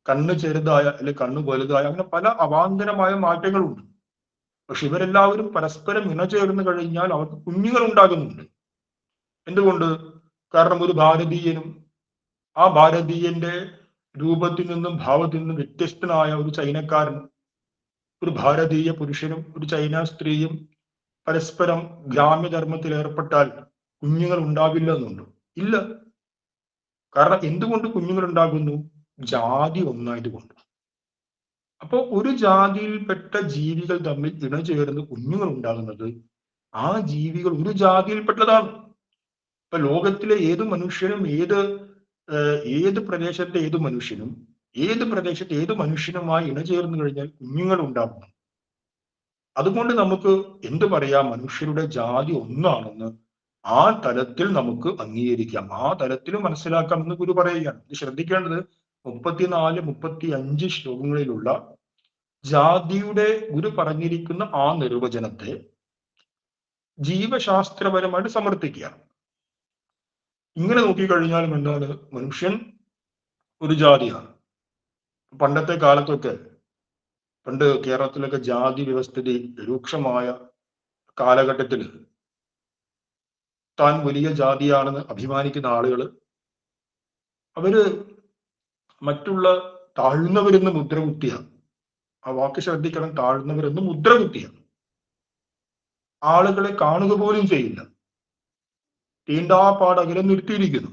കണ്ണ് ചെറുതായ അല്ലെങ്കിൽ കണ്ണ് വലുതായ, അങ്ങനെ പല അവാന്തരമായ മാറ്റങ്ങളുണ്ട്. പക്ഷെ ഇവരെല്ലാവരും പരസ്പരം ഇണചേർന്ന് കഴിഞ്ഞാൽ അവർക്ക് കുഞ്ഞുങ്ങൾ ഉണ്ടാകുന്നുണ്ട്. എന്തുകൊണ്ട്? കാരണം ഒരു ഭാരതീയനും ആ ഭാരതീയന്റെ രൂപത്തിൽ നിന്നും ഭാവത്തിൽ നിന്നും വ്യത്യസ്തനായ ഒരു ചൈനക്കാരനും, ഒരു ഭാരതീയ പുരുഷനും ഒരു ചൈന സ്ത്രീയും പരസ്പരം ഗ്രാമ്യധർമ്മത്തിൽ ഏർപ്പെട്ടാൽ കുഞ്ഞുങ്ങൾ ഉണ്ടാകില്ല എന്നുണ്ടോ? ഇല്ല. കാരണം എന്തുകൊണ്ട് കുഞ്ഞുങ്ങൾ ഉണ്ടാകുന്നു? ജാതി ഒന്നായത് കൊണ്ട്. അപ്പോ ഒരു ജാതിയിൽപ്പെട്ട ജീവികൾ തമ്മിൽ ഇണചേർന്ന് കുഞ്ഞുങ്ങൾ ഉണ്ടാകുന്നത് ആ ജീവികൾ ഒരു ജാതിയിൽപ്പെട്ടതാണ്. ഇപ്പൊ ലോകത്തിലെ ഏത് മനുഷ്യനും ഏത് പ്രദേശത്തെ ഏത് മനുഷ്യനുമായി ഇണചേർന്നു കഴിഞ്ഞാൽ കുഞ്ഞുങ്ങൾ ഉണ്ടാകുന്നു. അതുകൊണ്ട് നമുക്ക് എന്ത് പറയാം? മനുഷ്യരുടെ ജാതി ഒന്നാണെന്ന് ആ തലത്തിൽ നമുക്ക് അംഗീകരിക്കാം, ആ തലത്തിൽ മനസ്സിലാക്കാം എന്ന് ഗുരു പറയുകയാണ്. ഇത് ശ്രദ്ധിക്കേണ്ടത് 34, 35 ശ്ലോകങ്ങളിലുള്ള ജാതിയുടെ ഗുരു പറഞ്ഞിരിക്കുന്ന ആ നിർവചനത്തെ ജീവശാസ്ത്രപരമായിട്ട് സമർത്ഥിക്കുകയാണ്. ഇങ്ങനെ നോക്കിക്കഴിഞ്ഞാലും എന്താണ്? മനുഷ്യൻ ഒരു ജാതിയാണ്. പണ്ടത്തെ കാലത്തൊക്കെ, പണ്ട് കേരളത്തിലൊക്കെ ജാതി വ്യവസ്ഥിതി രൂക്ഷമായ കാലഘട്ടത്തിൽ താൻ വലിയ ജാതിയാണെന്ന് അഭിമാനിക്കുന്ന ആളുകൾ അവര് മറ്റുള്ള താഴ്ന്നവരെന്ന് മുദ്രകുത്തിയാണ്. ആ വാക്ക് ശ്രദ്ധിക്കണം, താഴ്ന്നവരെന്ന് മുദ്രകുത്തിയാണ്. ആളുകളെ കാണുക പോലും ചെയ്യില്ല, തീണ്ടാപ്പാട് അകലെ നിർത്തിയിരിക്കുന്നു.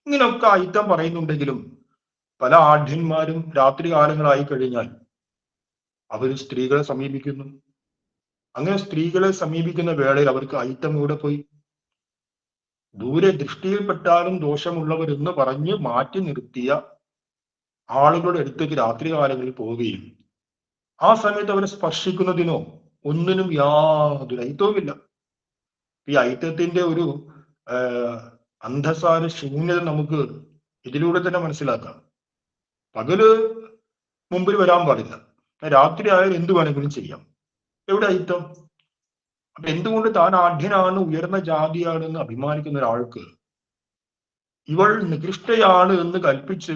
ഇങ്ങനെയൊക്കെ അയിത്തം പറയുന്നുണ്ടെങ്കിലും പല ആഢ്യന്മാരും രാത്രി കാലങ്ങളായി കഴിഞ്ഞാൽ അവർ സ്ത്രീകളെ സമീപിക്കുന്നു. അങ്ങനെ സ്ത്രീകളെ സമീപിക്കുന്ന വേളയിൽ അവർക്ക് അയിത്തം ഇവിടെ പോയി? ദൂരെ ദൃഷ്ടിയിൽപ്പെട്ടാലും ദോഷമുള്ളവരെന്ന് പറഞ്ഞ് മാറ്റി നിർത്തിയ ആളുകളുടെ അടുത്തേക്ക് രാത്രി കാലങ്ങളിൽ പോവുകയും ആ സമയത്ത് അവരെ സ്പർശിക്കുന്നതിനോ ഒന്നിനും യാതൊരു അയിത്തവുമില്ല. ഈ അയിത്തത്തിന്റെ ഒരു അന്ധസാര ശൂന്യത നമുക്ക് ഇതിലൂടെ തന്നെ മനസ്സിലാക്കാം. പകല് മുമ്പിൽ വരാൻ പാടില്ല, രാത്രി ആയാലും എന്ത് വേണമെങ്കിലും ചെയ്യാം. എവിടെ അയിത്തം? അപ്പൊ എന്തുകൊണ്ട് താൻ ആഢ്യനാണ്, ഉയർന്ന ജാതിയാണെന്ന് അഭിമാനിക്കുന്ന ഒരാൾക്ക് ഇവൾ നികൃഷ്ടയാണ് എന്ന് കൽപ്പിച്ച്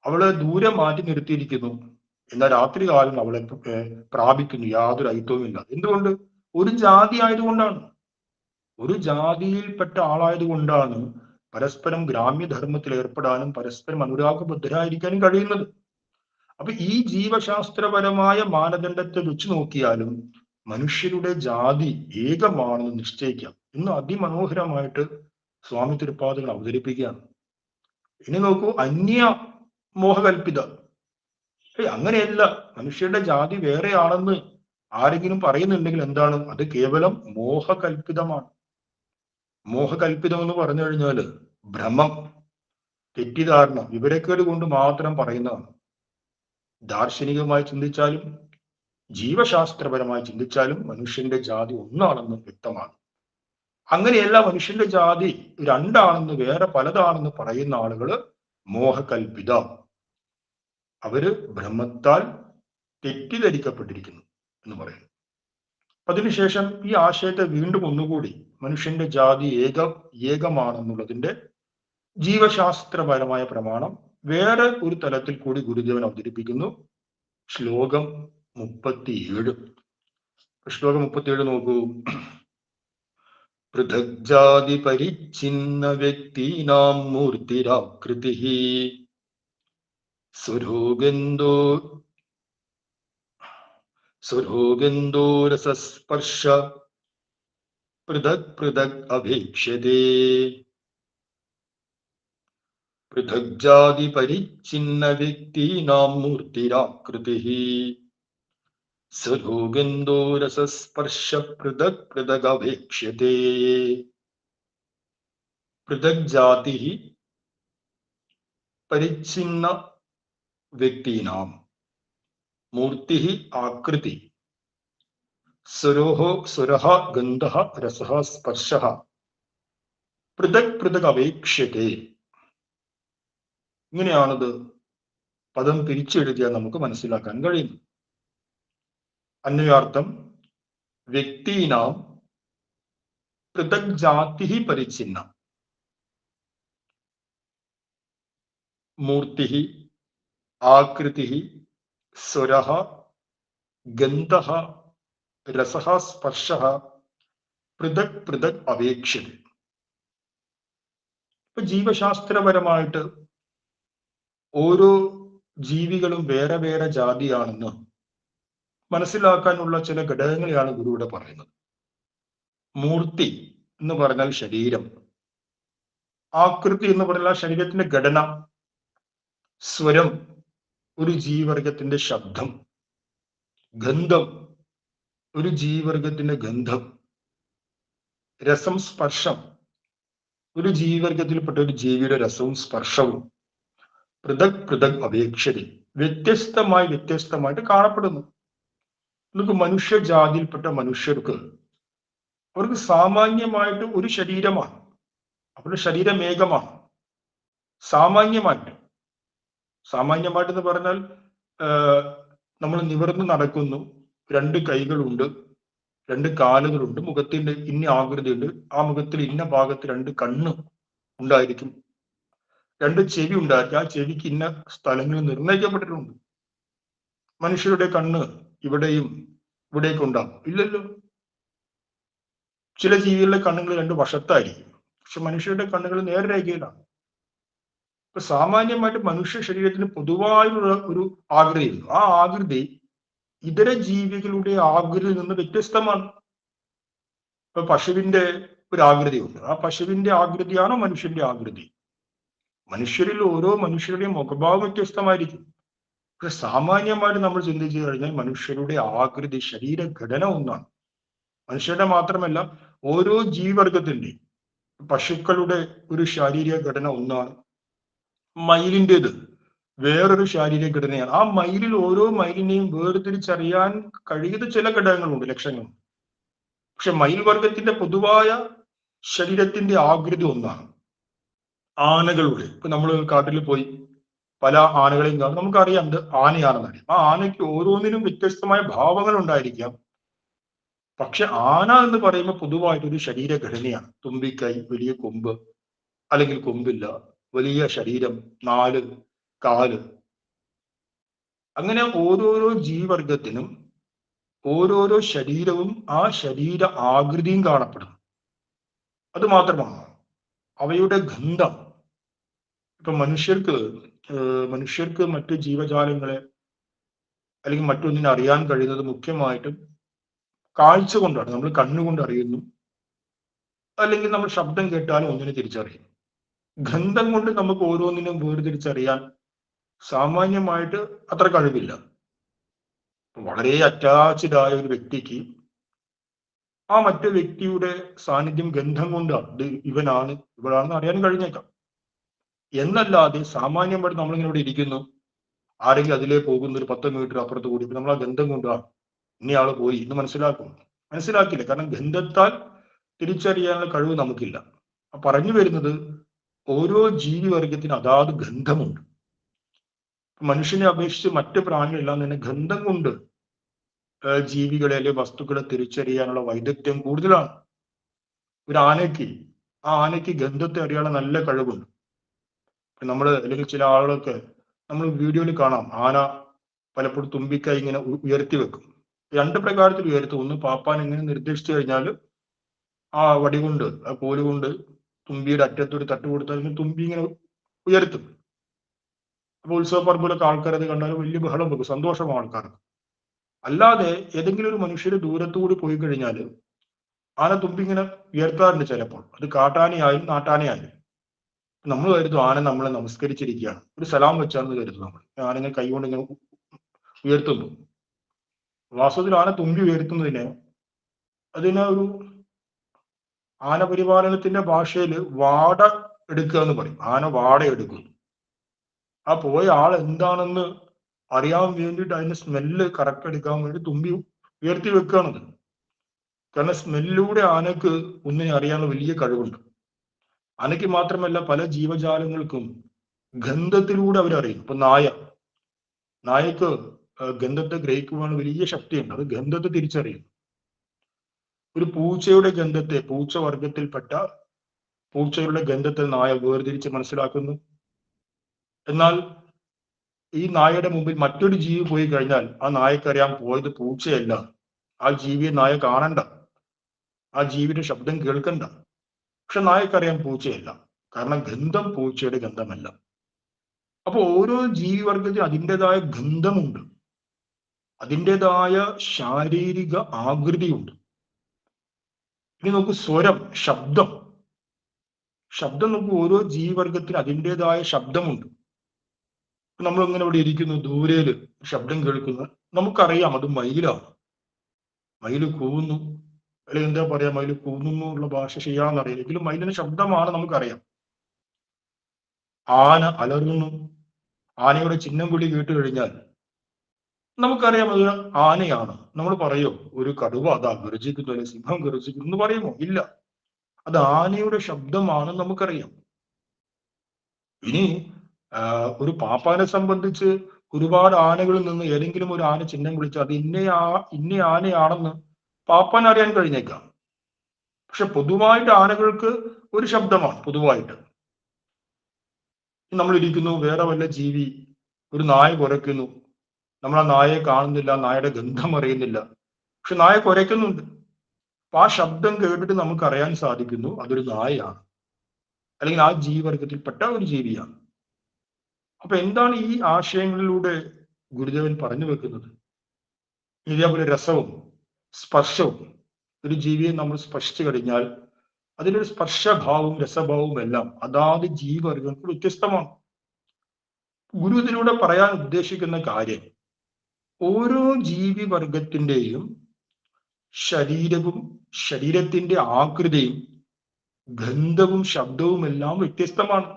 അവളെ ദൂരെ മാറ്റി നിർത്തിയിരിക്കുന്നു, എന്നാൽ രാത്രി കാലം അവളെ പ്രാപിക്കുന്നു, യാതൊരു അയിത്തവുമില്ല. എന്തുകൊണ്ട്? ഒരു ജാതി ആയതുകൊണ്ടാണ്, ഒരു ജാതിയിൽപ്പെട്ട ആളായതുകൊണ്ടാണ് പരസ്പരം ഗ്രാമ്യധർമ്മത്തിൽ ഏർപ്പെടാനും പരസ്പരം അനുരാഗബദ്ധരായിരിക്കാനും കഴിയുന്നത്. അപ്പൊ ഈ ജീവശാസ്ത്രപരമായ മാനദണ്ഡത്തെ വെച്ച് നോക്കിയാലും മനുഷ്യരുടെ ജാതി ഏകമാണെന്ന് നിശ്ചയിക്കാം എന്ന് അതിമനോഹരമായിട്ട് സ്വാമി തിരുപ്പാദങ്ങൾ അവതരിപ്പിക്കുകയാണ്. ഇനി നോക്കൂ, അന്യ മോഹകൽപ്പിത. അങ്ങനെയല്ല, മനുഷ്യരുടെ ജാതി വേറെയാണെന്ന് ആരെങ്കിലും പറയുന്നുണ്ടെങ്കിൽ എന്താണ്? അത് കേവലം മോഹകൽപ്പിതമാണ്. മോഹകൽപ്പിതം എന്ന് പറഞ്ഞു കഴിഞ്ഞാല് ഭ്രമം, തെറ്റിദ്ധാരണ, വിവരക്കേട് കൊണ്ട് മാത്രം പറയുന്നതാണ്. ദാർശനികമായി ചിന്തിച്ചാലും ജീവശാസ്ത്രപരമായി ചിന്തിച്ചാലും മനുഷ്യന്റെ ജാതി ഒന്നാണെന്ന് വ്യക്തമാണ്. അങ്ങനെയല്ല, മനുഷ്യന്റെ ജാതി രണ്ടാണെന്ന്, വേറെ പലതാണെന്ന് പറയുന്ന ആളുകള് മോഹകൽപ്പിത, അവര് ഭ്രമത്താൽ തെറ്റിദ്ധരിക്കപ്പെട്ടിരിക്കുന്നു എന്ന് പറയുന്നു. അതിനുശേഷം ഈ ആശയത്തെ വീണ്ടും ഒന്നുകൂടി മനുഷ്യന്റെ ജാതി ഏകമാണെന്നുള്ളതിന്റെ ജീവശാസ്ത്രപരമായ പ്രമാണം വേറെ ഒരു തലത്തിൽ കൂടി ഗുരുദേവൻ അവതരിപ്പിക്കുന്നു. ശ്ലോകം 37. ശ്ലോകം 37 നോക്കൂ. പൃഥഗ്ജാതി പരിച്ഛിന്ന വ്യക്തീനാം മൂർത്തിരാകൃതി സ്വരോഗന്ധോരസസ്പർശ പൃഥക് പൃഥക് അപേക്ഷ്യതേ. പൃഥഗ്ജാതി പരിച്ഛിന്ന വ്യക്തീനാം മൂർത്തിരാകൃതി സ്വരോഗന്ധോരസസ്പർശ പൃഥക് പൃഥക് അപേക്ഷ്യതേ. പൃഥഗ്ജാതി പരിച്ഛിന്ന വ്യക്തീനാം മൂർത്തി ആകൃതി സ്വരഃ ഗന്ധഃ രസഃ സ്പർശഃ പൃഥക് പൃഥക് അപേക്ഷ്യതേ. ഇങ്ങനെയാണത് പദം തിരിച്ചെഴുതിയാൽ നമുക്ക് മനസ്സിലാക്കാൻ കഴിയുന്നു. അന്വയാർത്ഥം: വ്യക്തീനാം പൃഥക് ജാതി പരിച്ഛിന്ന, മൂർത്തി ആകൃതി സ്വരഃ ഗന്ധഃ രസഃ സ്പർശഃ പൃഥക് പൃഥക് അപേക്ഷ്യത. ഇപ്പൊ ജീവശാസ്ത്രപരമായിട്ട് ഓരോ ജീവികളും വേറെ വേറെ ജാതിയാണെന്ന് മനസ്സിലാക്കാനുള്ള ചില ഘടകങ്ങളെയാണ് ഗുരു ഇവിടെ പറയുന്നത്. മൂർത്തി, എന്ന് പറഞ്ഞാൽ ശരീരം, ആകൃതി എന്ന് പറഞ്ഞാൽ ശരീരത്തിന്റെ ഘടന, സ്വരം ഒരു ജീവിവർഗത്തിന്റെ ശബ്ദം, ഗന്ധം ഒരു ജീവിവർഗത്തിന്റെ ഗന്ധം, രസം സ്പർശം ഒരു ജീവിവർഗത്തിൽപ്പെട്ട ഒരു ജീവിയുടെ രസവും സ്പർശവും പൃഥക് പൃഥക് അപേക്ഷതി വ്യത്യസ്തമായിട്ട് കാണപ്പെടുന്നു. നമുക്ക് മനുഷ്യജാതിയിൽപ്പെട്ട മനുഷ്യർക്ക് അവർക്ക് സാമാന്യമായിട്ട് ഒരു ശരീരമാണ്, അവരുടെ ശരീരമേകമാണ്. സാമാന്യമായിട്ട് എന്ന് പറഞ്ഞാൽ നമ്മൾ നിവർന്ന് നടക്കുന്നു, രണ്ട് കൈകളുണ്ട്, രണ്ട് കാലുകളുണ്ട്, മുഖത്തിന്റെ ഇന്ന ആകൃതിയുണ്ട്, ആ മുഖത്തിൽ ഇന്ന ഭാഗത്ത് രണ്ട് കണ്ണ് ഉണ്ടായിരിക്കും, രണ്ട് ചെവി ഉണ്ടായിരിക്കും, ആ ചെവിക്ക് ഇന്ന സ്ഥലങ്ങളിൽ നിർണയിക്കപ്പെട്ടിട്ടുണ്ട്. മനുഷ്യരുടെ കണ്ണ് ഇവിടെയും ഇവിടേക്ക് ഉണ്ടാകും ഇല്ലല്ലോ. ചില ജീവികളുടെ കണ്ണുകൾ രണ്ട് വശത്തായിരിക്കും, പക്ഷെ മനുഷ്യരുടെ കണ്ണുകൾ നേർരേഖയിലാണ്. ഇപ്പൊ സാമാന്യമായിട്ട് മനുഷ്യ ശരീരത്തിന് പൊതുവായുള്ള ഒരു ആകൃതിയുണ്ട്. ആ ആകൃതി ഇതര ജീവികളുടെ ആകൃതിയിൽ നിന്ന് വ്യത്യസ്തമാണ്. ഇപ്പൊ പശുവിന്റെ ഒരു ആകൃതിയുണ്ട്, ആ പശുവിന്റെ ആകൃതിയാണോ മനുഷ്യന്റെ ആകൃതി? മനുഷ്യരിൽ ഓരോ മനുഷ്യരുടെയും മുഖഭാവം വ്യത്യസ്തമായിരിക്കും. പക്ഷെ സാമാന്യമായിട്ട് നമ്മൾ ചിന്തിച്ചു കഴിഞ്ഞാൽ മനുഷ്യരുടെ ആകൃതി, ശരീരഘടന ഒന്നാണ്. മനുഷ്യരുടെ മാത്രമല്ല, ഓരോ ജീവിവർഗത്തിന്റെയും, പശുക്കളുടെ ഒരു ശാരീരിക ഘടന ഒന്നാണ്, മയിലിൻ്റെത് വേറൊരു ശാരീരിക ഘടനയാണ്. ആ മയിലിൽ ഓരോ മയിലിനെയും വേർതിരിച്ചറിയാൻ കഴിയുന്ന ചില ഘടകങ്ങളുണ്ട്, ലക്ഷങ്ങളുണ്ട്. പക്ഷെ മയിൽ വർഗത്തിന്റെ പൊതുവായ ശരീരത്തിന്റെ ആകൃതി ഒന്നാണ്. ആനകളുടെ, ഇപ്പൊ നമ്മൾ കാട്ടിൽ പോയി പല ആനകളെയും കാണും, നമുക്കറിയാം ഇത് ആനയാണെന്നറിയാം. ആ ആനയ്ക്ക് ഓരോന്നിനും വ്യത്യസ്തമായ ഭാവങ്ങൾ ഉണ്ടായിരിക്കാം. പക്ഷെ ആന എന്ന് പറയുമ്പോൾ പൊതുവായിട്ട് ഒരു ശരീരഘടനയാണ്. തുമ്പിക്കൈ, വലിയ കൊമ്പ് അല്ലെങ്കിൽ കൊമ്പില്ല, വലിയ ശരീരം, 4 കാല്. അങ്ങനെ ഓരോരോ ജീവിവർഗത്തിനും ഓരോരോ ശരീരവും ആ ശരീര ആകൃതിയും കാണപ്പെടും. അത് മാത്രമാണ് അവയുടെ ഗന്ധം. ഇപ്പൊ മനുഷ്യർക്ക് മറ്റു ജീവജാലങ്ങളെ അല്ലെങ്കിൽ മറ്റൊന്നിനെ അറിയാൻ കഴിയുന്നത് മുഖ്യമായിട്ടും കാഴ്ച കൊണ്ടാണ്. നമ്മൾ കണ്ണുകൊണ്ട് അറിയുന്നു, അല്ലെങ്കിൽ നമ്മൾ ശബ്ദം കേട്ടാലും ഒന്നിനെ തിരിച്ചറിയും. ഗന്ധം കൊണ്ട് നമുക്ക് ഓരോന്നിനും വേർതിരിച്ചറിയാൻ സാമാന്യമായിട്ട് അത്ര കഴിവില്ല. വളരെ അറ്റാച്ച്ഡ് ആയ ഒരു വ്യക്തിക്ക് ആ മറ്റു വ്യക്തിയുടെ സാന്നിധ്യം ഗന്ധം കൊണ്ടാണ് ഇത് ഇവനാണ് ഇവളാണെന്ന് അറിയാൻ കഴിഞ്ഞേക്കാം. എന്നല്ലാതെ സാമാന്യമായിട്ട് നമ്മളിങ്ങനെ ഇവിടെ ഇരിക്കുന്നു, ആരെങ്കിലും അതിലേ പോകുന്ന ഒരു 10 മീറ്റർ അപ്പുറത്ത് കൂടി നമ്മൾ ആ ഗന്ധം കൊണ്ടാണ് ഇന്നയാള് പോയി എന്ന് മനസ്സിലാക്കില്ല. കാരണം ഗന്ധത്താൽ തിരിച്ചറിയാനുള്ള കഴിവ് നമുക്കില്ല. പറഞ്ഞു വരുന്നത് ഓരോ ജീവിവർഗത്തിന് അതാത് ഗന്ധമുണ്ട്. മനുഷ്യനെ അപേക്ഷിച്ച് മറ്റ് പ്രാണികളെല്ലാം തന്നെ ഗന്ധം കൊണ്ട് ജീവികളെ അല്ലെങ്കിൽ വസ്തുക്കളെ തിരിച്ചറിയാനുള്ള വൈദഗ്ധ്യം കൂടുതലാണ്. ഒരു ആനയ്ക്ക് ഗന്ധത്തെ അറിയാനുള്ള നല്ല കഴിവുണ്ട്. അല്ലെങ്കിൽ ചില ആളുകളൊക്കെ നമ്മൾ വീഡിയോയിൽ കാണാം, ആന പലപ്പോഴും തുമ്പിക്കൈ ഇങ്ങനെ ഉയർത്തി വെക്കും. 2 പ്രകാരത്തിൽ ഉയർത്തും. ഒന്ന്, പാപ്പാൻ ഇങ്ങനെ നിർദ്ദേശിച്ചു കഴിഞ്ഞാൽ ആ വടി കൊണ്ട്, ആ കോല് കൊണ്ട് തുമ്പിയുടെ അറ്റത്തൊരു തട്ട് കൊടുത്താൽ തുമ്പി ഇങ്ങനെ ഉയർത്തും. അപ്പൊ ഉത്സവ പറമ്പിലൊക്കെ ആൾക്കാർ അത് കണ്ടാൽ വലിയ ബഹളം വെക്കും, സന്തോഷമാണ് ആൾക്കാർക്ക്. അല്ലാതെ ഏതെങ്കിലും ഒരു മനുഷ്യര് ദൂരത്തുകൂടി പോയി കഴിഞ്ഞാൽ ആന തുമ്പി ഇങ്ങനെ ഉയർത്താറുണ്ട് ചിലപ്പോൾ. അത് കാട്ടാനയായും നാട്ടാനയായും. നമ്മൾ കരുതും ആന നമ്മളെ നമസ്കരിച്ചിരിക്കുകയാണ്, ഒരു സലാം വെച്ചാണെന്ന് കരുതും നമ്മൾ. ആനങ്ങനെ കൈകൊണ്ട് ഇങ്ങനെ ഉയർത്തുന്നു. വാസ്തവത്തിൽ ആന തുമ്പി ഉയർത്തുന്നതിന് ഒരു ആന പരിപാലനത്തിന്റെ ഭാഷയിൽ വാട എടുക്കുക എന്ന് പറയും. ആന വാട എടുക്കുന്നു. ആ പോയ ആൾ എന്താണെന്ന് അറിയാൻ വേണ്ടിയിട്ട് അതിന്റെ സ്മെല്ല് കറക്റ്റ് എടുക്കാൻ വേണ്ടി തുമ്പി ഉയർത്തി വെക്കുകയാണത്. കാരണം സ്മെല്ലിലൂടെ ആനക്ക് ഒന്നിനെ അറിയാനുള്ള വലിയ കഴിവുണ്ട്. ആനയ്ക്ക് മാത്രമല്ല, പല ജീവജാലങ്ങൾക്കും ഗന്ധത്തിലൂടെ അവരറിയും. ഇപ്പൊ നായക്ക് ഗന്ധത്തെ ഗ്രഹിക്കുവാൻ വലിയ ശക്തിയുണ്ട്. അത് ഗന്ധത്തെ തിരിച്ചറിയും. ഒരു പൂച്ചയുടെ ഗന്ധത്തെ, പൂച്ചകളുടെ ഗന്ധത്തെ നായ വേർതിരിച്ച് മനസ്സിലാക്കുന്നു. എന്നാൽ ഈ നായയുടെ മുമ്പിൽ മറ്റൊരു ജീവി പോയി കഴിഞ്ഞാൽ ആ നായക്കറിയാൻ പോയത് പൂച്ചയല്ല, ആ ജീവിയെ നായ കാണണ്ട, ആ ജീവിയുടെ ശബ്ദം കേൾക്കണ്ട. പക്ഷെ നായക്കറിയാൻ പൂച്ചയല്ല, കാരണം ഗന്ധം പൂച്ചയുടെ ഗന്ധമല്ല. അപ്പൊ ഓരോ ജീവിവർഗത്തിനും അതിൻ്റെതായ ഗന്ധമുണ്ട്, അതിൻ്റെതായ ശാരീരിക ആകൃതിയുണ്ട്. ഇനി നോക്കൂ, സ്വരം, ശബ്ദം. ശബ്ദം നോക്കൂ, ഓരോ ജീവിവർഗത്തിന് അതിൻ്റെതായ ശബ്ദമുണ്ട്. നമ്മൾ ഇങ്ങനെ ഇവിടെ ഇരിക്കുന്നു, ദൂരേല് ശബ്ദം കേൾക്കുന്നു, നമുക്കറിയാം അത് മയിലാണ്. മയിൽ കൂവുന്നു, അല്ലെങ്കിൽ എന്താ പറയാ, മയിൽ കൂവുന്നു ഉള്ള ഭാഷ ചെയ്യാന്ന് അറിയില്ല, എങ്കിലും മയിലിന്റെ ശബ്ദമാണ് നമുക്കറിയാം. ആന അലറുന്നു, ആനയുടെ ചിഹ്നം വിളി കേട്ട് കഴിഞ്ഞാൽ നമുക്കറിയാം അത് ആനയാണ്. നമ്മൾ പറയോ ഒരു കടുവ അതാ ഗർജിക്കുന്നു, അല്ലെങ്കിൽ സിംഹം ഗർജിക്കുന്നു എന്ന് പറയുമോ? ഇല്ല, അത് ആനയുടെ ശബ്ദമാണ് നമുക്കറിയാം. ഇനി ഒരു പാപ്പാനെ സംബന്ധിച്ച് ഒരുപാട് ആനകളിൽ നിന്ന് ഏതെങ്കിലും ഒരു ആന ചിഹ്നം വിളിച്ചാൽ അത് ഇന്ന ആനയാണെന്ന് പാപ്പാൻ അറിയാൻ കഴിഞ്ഞേക്കാം. പക്ഷെ പൊതുവായിട്ട് ആനകൾക്ക് ഒരു ശബ്ദമാണ് പൊതുവായിട്ട്. നമ്മൾ ഇരിക്കുന്നു, വേറെ വല്ല ജീവി ഒരു നായ കുരയ്ക്കുന്നു, നമ്മൾ ആ നായയെ കാണുന്നില്ല, നായയുടെ ഗന്ധം അറിയുന്നില്ല, പക്ഷെ നായ കുരയ്ക്കുന്നുണ്ട്. അപ്പൊ ആ ശബ്ദം കേട്ടിട്ട് നമുക്ക് അറിയാൻ സാധിക്കുന്നു അതൊരു നായയാണ്, അല്ലെങ്കിൽ ആ ജീവിവർഗത്തിൽപ്പെട്ട ഒരു ജീവിയാണ്. അപ്പൊ എന്താണ് ഈ ആശയങ്ങളിലൂടെ ഗുരുദേവൻ പറഞ്ഞു വെക്കുന്നത്? ഇതേപോലെ രസവും സ്പർശവും. ഒരു ജീവിയെ നമ്മൾ സ്പർശിച്ചു കഴിഞ്ഞാൽ അതിലൊരു സ്പർശഭാവവും രസഭാവവും എല്ലാം അതാത് ജീവിവർഗങ്ങൾക്ക് വ്യത്യസ്തമാണ്. ഗുരു ഇതിലൂടെ പറയാൻ ഉദ്ദേശിക്കുന്ന കാര്യം, ഓരോ ജീവിവർഗത്തിന്റെയും ശരീരവും ശരീരത്തിന്റെ ആകൃതിയും ഗന്ധവും ശബ്ദവും എല്ലാം വ്യത്യസ്തമാണ്.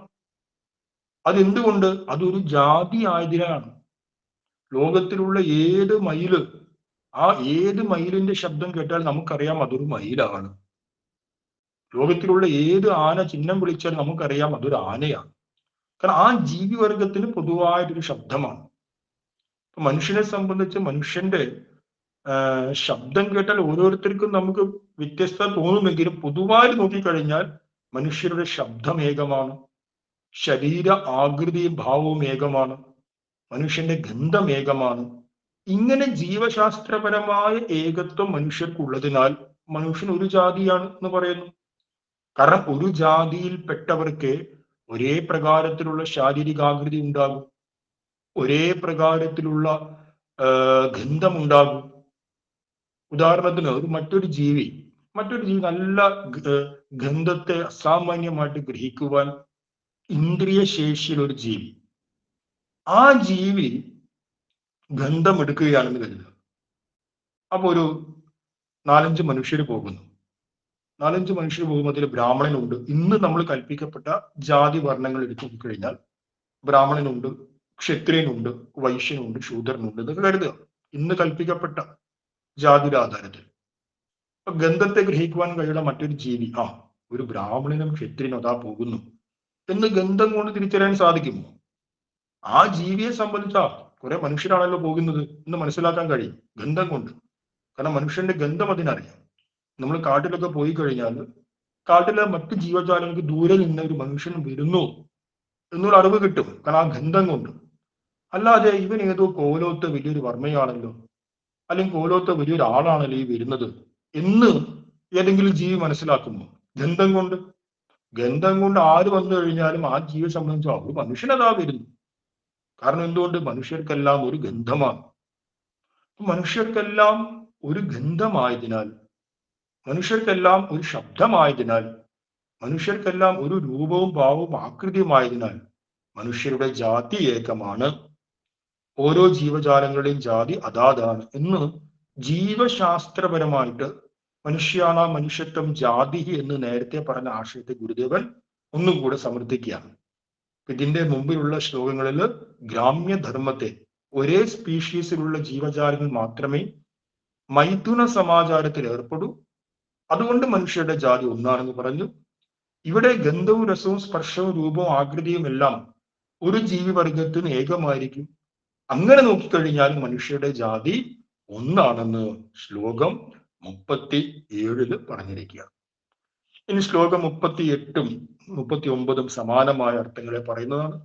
അതെന്തുകൊണ്ട്? അതൊരു ജാതി ആയതിനാണ്. ലോകത്തിലുള്ള ഏത് മയില്, ആ ഏത് മയിലിന്റെ ശബ്ദം കേട്ടാൽ നമുക്കറിയാം അതൊരു മയിലാണ്. ലോകത്തിലുള്ള ഏത് ആന ചിഹ്നം വിളിച്ചാൽ നമുക്കറിയാം അതൊരു ആനയാണ്. കാരണം ആ ജീവിവർഗത്തിന് പൊതുവായിട്ടൊരു ശബ്ദമാണ്. മനുഷ്യനെ സംബന്ധിച്ച് മനുഷ്യന്റെ ശബ്ദം കേട്ടാൽ ഓരോരുത്തർക്കും നമുക്ക് വ്യത്യസ്തത തോന്നുമെങ്കിലും പൊതുവായി നോക്കിക്കഴിഞ്ഞാൽ മനുഷ്യരുടെ ശബ്ദം ഏകമാണ്, ശരീര ആകൃതിയും ഭാവവും ഏകമാണ്, മനുഷ്യന്റെ ഗന്ധം ഏകമാണ്. ഇങ്ങനെ ജീവശാസ്ത്രപരമായ ഏകത്വം മനുഷ്യർക്കുള്ളതിനാൽ മനുഷ്യൻ ഒരു ജാതിയാണ് എന്ന് പറയുന്നു. കാരണം ഒരു ജാതിയിൽപ്പെട്ടവർക്ക് ഒരേ പ്രകാരത്തിലുള്ള ശാരീരികാകൃതി ഉണ്ടാകും, ഒരേ പ്രകാരത്തിലുള്ള ഗന്ധമുണ്ടാകും. ഉദാഹരണത്തിന് മറ്റൊരു ജീവി നല്ല ഗന്ധത്തെ അസാമാന്യമായിട്ട് ഗ്രഹിക്കുവാൻ ഇന്ദ്രിയ ശേഷിയുള്ള ഒരു ജീവി, ആ ജീവി ഗന്ധം എടുക്കുകയാണെന്ന് കരുതുക. അപ്പൊ ഒരു 4-5 മനുഷ്യർ പോകുന്നു. 4-5 മനുഷ്യർ പോകുമ്പോൾ അതിൽ ബ്രാഹ്മണനുണ്ട്. ഇന്ന് നമ്മൾ കൽപ്പിക്കപ്പെട്ട ജാതി വർണ്ണങ്ങൾ എടുത്തു കഴിഞ്ഞാൽ ബ്രാഹ്മണനുണ്ട്, ക്ഷത്രിയനുണ്ട്, വൈശ്യനുണ്ട്, ശൂദ്രനുണ്ട് എന്നൊക്കെ കരുതുക, ഇന്ന് കൽപ്പിക്കപ്പെട്ട ജാതിയുടെ ആധാരത്തിൽ. അപ്പൊ ഗന്ധത്തെ ഗ്രഹിക്കുവാൻ കഴിയുന്ന മറ്റൊരു ജീവി, ഒരു ബ്രാഹ്മണനും ക്ഷത്രിയനും അതാ പോകുന്നു എന്ന് ഗന്ധം കൊണ്ട് തിരിച്ചറിയാൻ സാധിക്കുമോ? ആ ജീവിയെ സംബന്ധിച്ചാ കുറെ മനുഷ്യരാണല്ലോ പോകുന്നത് എന്ന് മനസ്സിലാക്കാൻ കഴിയും ഗന്ധം കൊണ്ട്. കാരണം മനുഷ്യന്റെ ഗന്ധം അതിനറിയാം. നമ്മൾ കാട്ടിലൊക്കെ പോയി കഴിഞ്ഞാൽ കാട്ടിലെ മറ്റു ജീവജാലങ്ങൾക്ക് ദൂരെ നിന്ന് ഒരു മനുഷ്യൻ വരുന്നു എന്നൊരു അറിവ് കിട്ടും, കാരണം ആ ഗന്ധം കൊണ്ട്. അല്ലാതെ ഇവൻ ഏതോ കോലോത്ത വലിയൊരു വർമ്മയാണല്ലോ, അല്ലെങ്കിൽ കോലോത്ത വലിയൊരാളാണല്ലോ ഈ വരുന്നത് എന്ന് ഏതെങ്കിലും ജീവി മനസ്സിലാക്കുമോ? ഗന്ധം കൊണ്ട്. ഗന്ധം കൊണ്ട് ആര് വന്നു കഴിഞ്ഞാലും ആ ജീവിയെ സംബന്ധിച്ച് ഒരു മനുഷ്യനതാ വരുന്നു. കാരണം എന്തുകൊണ്ട്? മനുഷ്യർക്കെല്ലാം ഒരു ഗന്ധമാണ്. മനുഷ്യർക്കെല്ലാം ഒരു ഗന്ധമായതിനാൽ, മനുഷ്യർക്കെല്ലാം ഒരു ശബ്ദമായതിനാൽ, മനുഷ്യർക്കെല്ലാം ഒരു രൂപവും ഭാവവും ആകൃതിയുമായതിനാൽ മനുഷ്യരുടെ ജാതി ഏകമാണ്. ഓരോ ജീവജാലങ്ങളുടെയും ജാതി അതാതാണ് എന്ന് ജീവശാസ്ത്രപരമായിട്ട് മനുഷ്യാണ മനുഷ്യത്വം ജാതി എന്ന് നേരത്തെ പറഞ്ഞ ആശയത്തെ ഗുരുദേവൻ ഒന്നും കൂടെ സമർത്ഥിക്കുകയാണ്. ഇതിന്റെ മുമ്പിലുള്ള ശ്ലോകങ്ങളിൽ ഗ്രാമ്യധർമ്മത്തെ, ഒരേ സ്പീഷീസിലുള്ള ജീവജാലങ്ങൾ മാത്രമേ മൈഥുന സമാചാരത്തിൽ ഏർപ്പെടൂ, അതുകൊണ്ട് മനുഷ്യരുടെ ജാതി ഒന്നാണെന്ന് പറഞ്ഞു. ഇവിടെ ഗന്ധവും രസവും സ്പർശവും രൂപവും ആകൃതിയും എല്ലാം ഒരു ജീവിവർഗത്തിന് ഏകമായിരിക്കും. അങ്ങനെ നോക്കിക്കഴിഞ്ഞാൽ മനുഷ്യരുടെ ജാതി ഒന്നാണെന്ന് ശ്ലോകം 37 പറഞ്ഞിരിക്കുക. ഇനി ശ്ലോകം 38ഉം 39ഉം സമാനമായ അർത്ഥങ്ങളെ പറയുന്നതാണ്.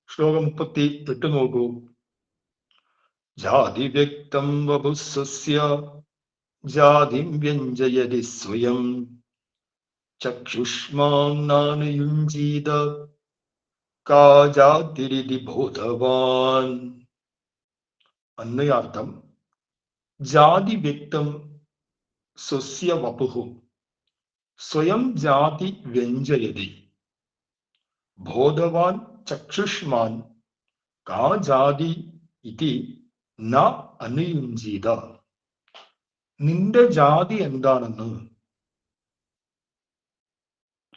ശ്ലോകം 38 നോക്കൂ. ജാതി വ്യക്തം വപുസ്സസ്യ ജാതിം വ്യഞ്ജയതി സ്വയം ചക്ഷുഷ്മാനാനുയുഞ്ജീത കാ ജാതിരിതി ബോധവാൻ. അന്വയാർത്ഥം: ജാതി വ്യക്തം സ്വസ്യ വപുഃ സ്വയം ജാതി വ്യഞ്ജയതി ബോധവാൻ ചക്ഷുഷ്മാൻ കാ ജാതി ഇതി ന അനുയുഞ്ജീത. നിന്റെ ജാതി എന്താണെന്ന്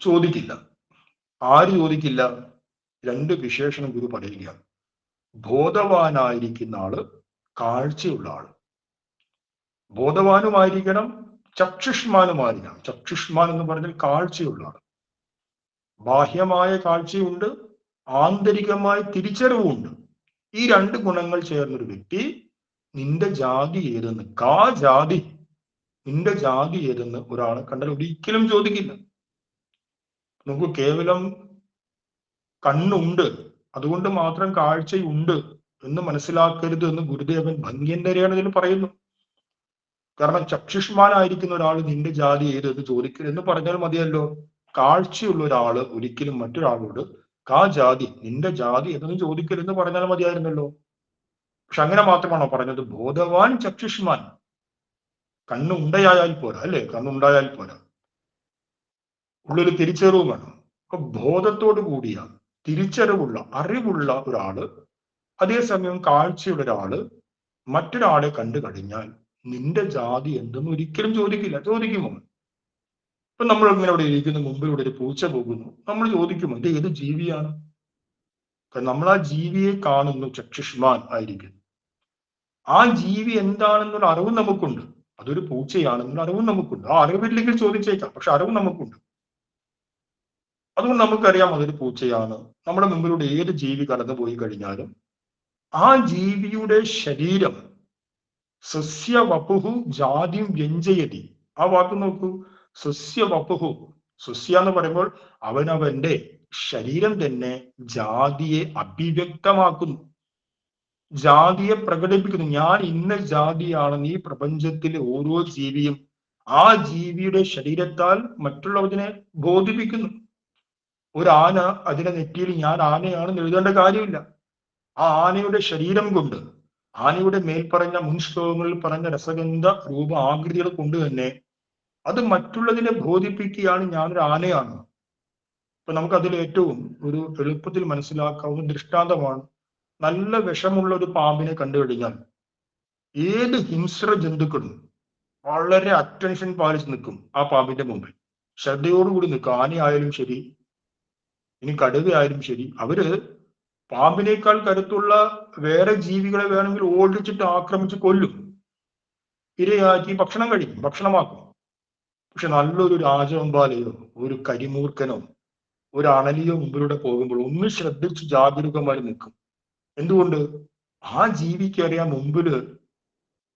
ചോദിക്കില്ല. ആര് ചോദിക്കില്ല? രണ്ട് വിശേഷണം ഗുരു പറയുകയാണ്. ബോധവാനായിരിക്കുന്ന ആള്, കാഴ്ചയുള്ള ആള്. ബോധവാനുമായിരിക്കണം, ചക്ഷുഷ്മാനുമായിരിക്കണം. ചക്ഷുഷ്മാൻ എന്ന് പറഞ്ഞാൽ കാഴ്ചയുള്ള ആള്. ബാഹ്യമായ കാഴ്ചയുണ്ട്, ആന്തരികമായ തിരിച്ചറിവുമുണ്ട്. ഈ രണ്ട് ഗുണങ്ങൾ ചേർന്നൊരു വ്യക്തി നിന്റെ ജാതി ഏതെന്ന്, കാ ജാതി, നിന്റെ ജാതി ഏതെന്ന് ഒരാളെ കണ്ടാൽ ഒരിക്കലും ചോദിക്കില്ല. നമുക്ക് കേവലം കണ്ണുണ്ട്, അതുകൊണ്ട് മാത്രം കാഴ്ചയുണ്ട് എന്ന് മനസ്സിലാക്കരുത് എന്ന് ഗുരുദേവൻ ഭംഗ്യന്തരയാണ് ഇതിൽ പറയുന്നു. കാരണം ചക്ഷുഷ്മാനായിരിക്കുന്ന ഒരാൾ നിന്റെ ജാതി ഏതെന്ന് ചോദിക്കരുത് എന്ന് പറഞ്ഞാൽ മതിയല്ലോ. കാഴ്ചയുള്ള ഒരാള് ഒരിക്കലും മറ്റൊരാളോട് കാ ജാതി, നിന്റെ ജാതി എന്നൊന്ന് ചോദിക്കരുതെന്ന് പറഞ്ഞാൽ മതിയായിരുന്നല്ലോ. പക്ഷെ അങ്ങനെ മാത്രമാണോ പറഞ്ഞത്? ബോധവാൻ ചക്ഷുഷ്മാൻ. കണ്ണുണ്ടയാൽ പോരാ, അല്ലെ? കണ്ണുണ്ടായാൽ പോരാ, ഉള്ളൊരു തിരിച്ചറിവ് വേണം. അപ്പൊ ബോധത്തോടു കൂടിയ, തിരിച്ചറിവുള്ള, അറിവുള്ള ഒരാള്, അതേസമയം കാഴ്ചയുള്ള ഒരാള് മറ്റൊരാളെ കണ്ടു കഴിഞ്ഞാൽ നിന്റെ ജാതി എന്തെന്ന് ഒരിക്കലും ചോദിക്കില്ല. ചോദിക്കുമോ? ഇപ്പൊ നമ്മൾ ഇങ്ങനെ ഇവിടെ ഇരിക്കുന്ന മുമ്പിലൂടെ ഒരു പൂച്ച പോകുന്നു, നമ്മൾ ചോദിക്കുമോ ഇത് ഏത് ജീവിയാണ്? കാരണം നമ്മൾ ആ ജീവിയെ കാണുന്നു, ചക്ഷുഷ്മാൻ ആയിരിക്കുന്നു. ആ ജീവി എന്താണെന്നുള്ള അറിവും നമുക്കുണ്ട്. അതൊരു പൂച്ചയാണെന്നുള്ള അറിവും നമുക്കുണ്ട്. ആ അറിവില്ലെങ്കിൽ ചോദിച്ചേക്കാം, പക്ഷെ അറിവ് നമുക്കുണ്ട്. അതുകൊണ്ട് നമുക്കറിയാം അതൊരു പൂച്ചയാണ്. നമ്മുടെ മുമ്പിലൂടെ ഏത് ജീവി കടന്നു പോയി കഴിഞ്ഞാലും ആ ജീവിയുടെ ശരീരം സസ്യവപുഹു ജാതിം വ്യഞ്ജയതി. ആ വാക്ക് നോക്കൂ, സസ്യവപുഹു. സസ്യ എന്ന് പറയുമ്പോൾ അവനവന്റെ ശരീരം തന്നെ ജാതിയെ അഭിവ്യക്തമാക്കുന്നു, ജാതിയെ പ്രകടിപ്പിക്കുന്നു. ഞാൻ ഇന്ന ജാതിയാണെന്ന് ഈ പ്രപഞ്ചത്തിലെ ഓരോ ജീവിയും ആ ജീവിയുടെ ശരീരത്താൽ മറ്റുള്ളവരെ ബോധിപ്പിക്കുന്നു. ഒരു ആന അതിന്റെ നെറ്റിയിൽ ഞാൻ ആനയാണെന്ന് എഴുതേണ്ട കാര്യമില്ല. ആ ആനയുടെ ശരീരം കൊണ്ട്, ആനയുടെ മേൽപ്പറഞ്ഞ മുൻ ശ്ലോകങ്ങളിൽ പറഞ്ഞ രസഗന്ധ രൂപ ആകൃതികൾ കൊണ്ട് തന്നെ അത് മറ്റുള്ളതിനെ ബോധിപ്പിക്കുകയാണ് ഞാനൊരു ആനയാണ്. ഇപ്പൊ നമുക്ക് അതിൽ ഏറ്റവും ഒരു എളുപ്പത്തിൽ മനസ്സിലാക്കാവുന്ന ദൃഷ്ടാന്തമാണ്, നല്ല വിഷമുള്ള ഒരു പാമ്പിനെ കണ്ടു കഴിഞ്ഞാൽ ഏത് ഹിംസ്ര ജന്തുക്കളും വളരെ അറ്റൻഷൻ പാലിച്ച് നിൽക്കും ആ പാമ്പിന്റെ മുമ്പിൽ, ശ്രദ്ധയോടുകൂടി നിൽക്കും. ആനയായാലും ശരി, ഇനി കടുവയായാലും ശരി, അവര് പാമ്പിനേക്കാൾ കരുത്തുള്ള വേറെ ജീവികളെ വേണമെങ്കിൽ ഓടിച്ചിട്ട് ആക്രമിച്ച് കൊല്ലും, ഇരയാക്കി ഭക്ഷണം കഴിക്കും, ഭക്ഷണമാക്കും. പക്ഷെ നല്ലൊരു രാജവെമ്പാലയോ ഒരു കരിമൂർക്കനോ ഒരു അണലിയോ മുമ്പിലൂടെ പോകുമ്പോൾ ഒന്ന് ശ്രദ്ധിച്ച് ജാഗരൂകമായി നിൽക്കും. എന്തുകൊണ്ട്? ആ ജീവിക്ക് അറിയാം മുമ്പില്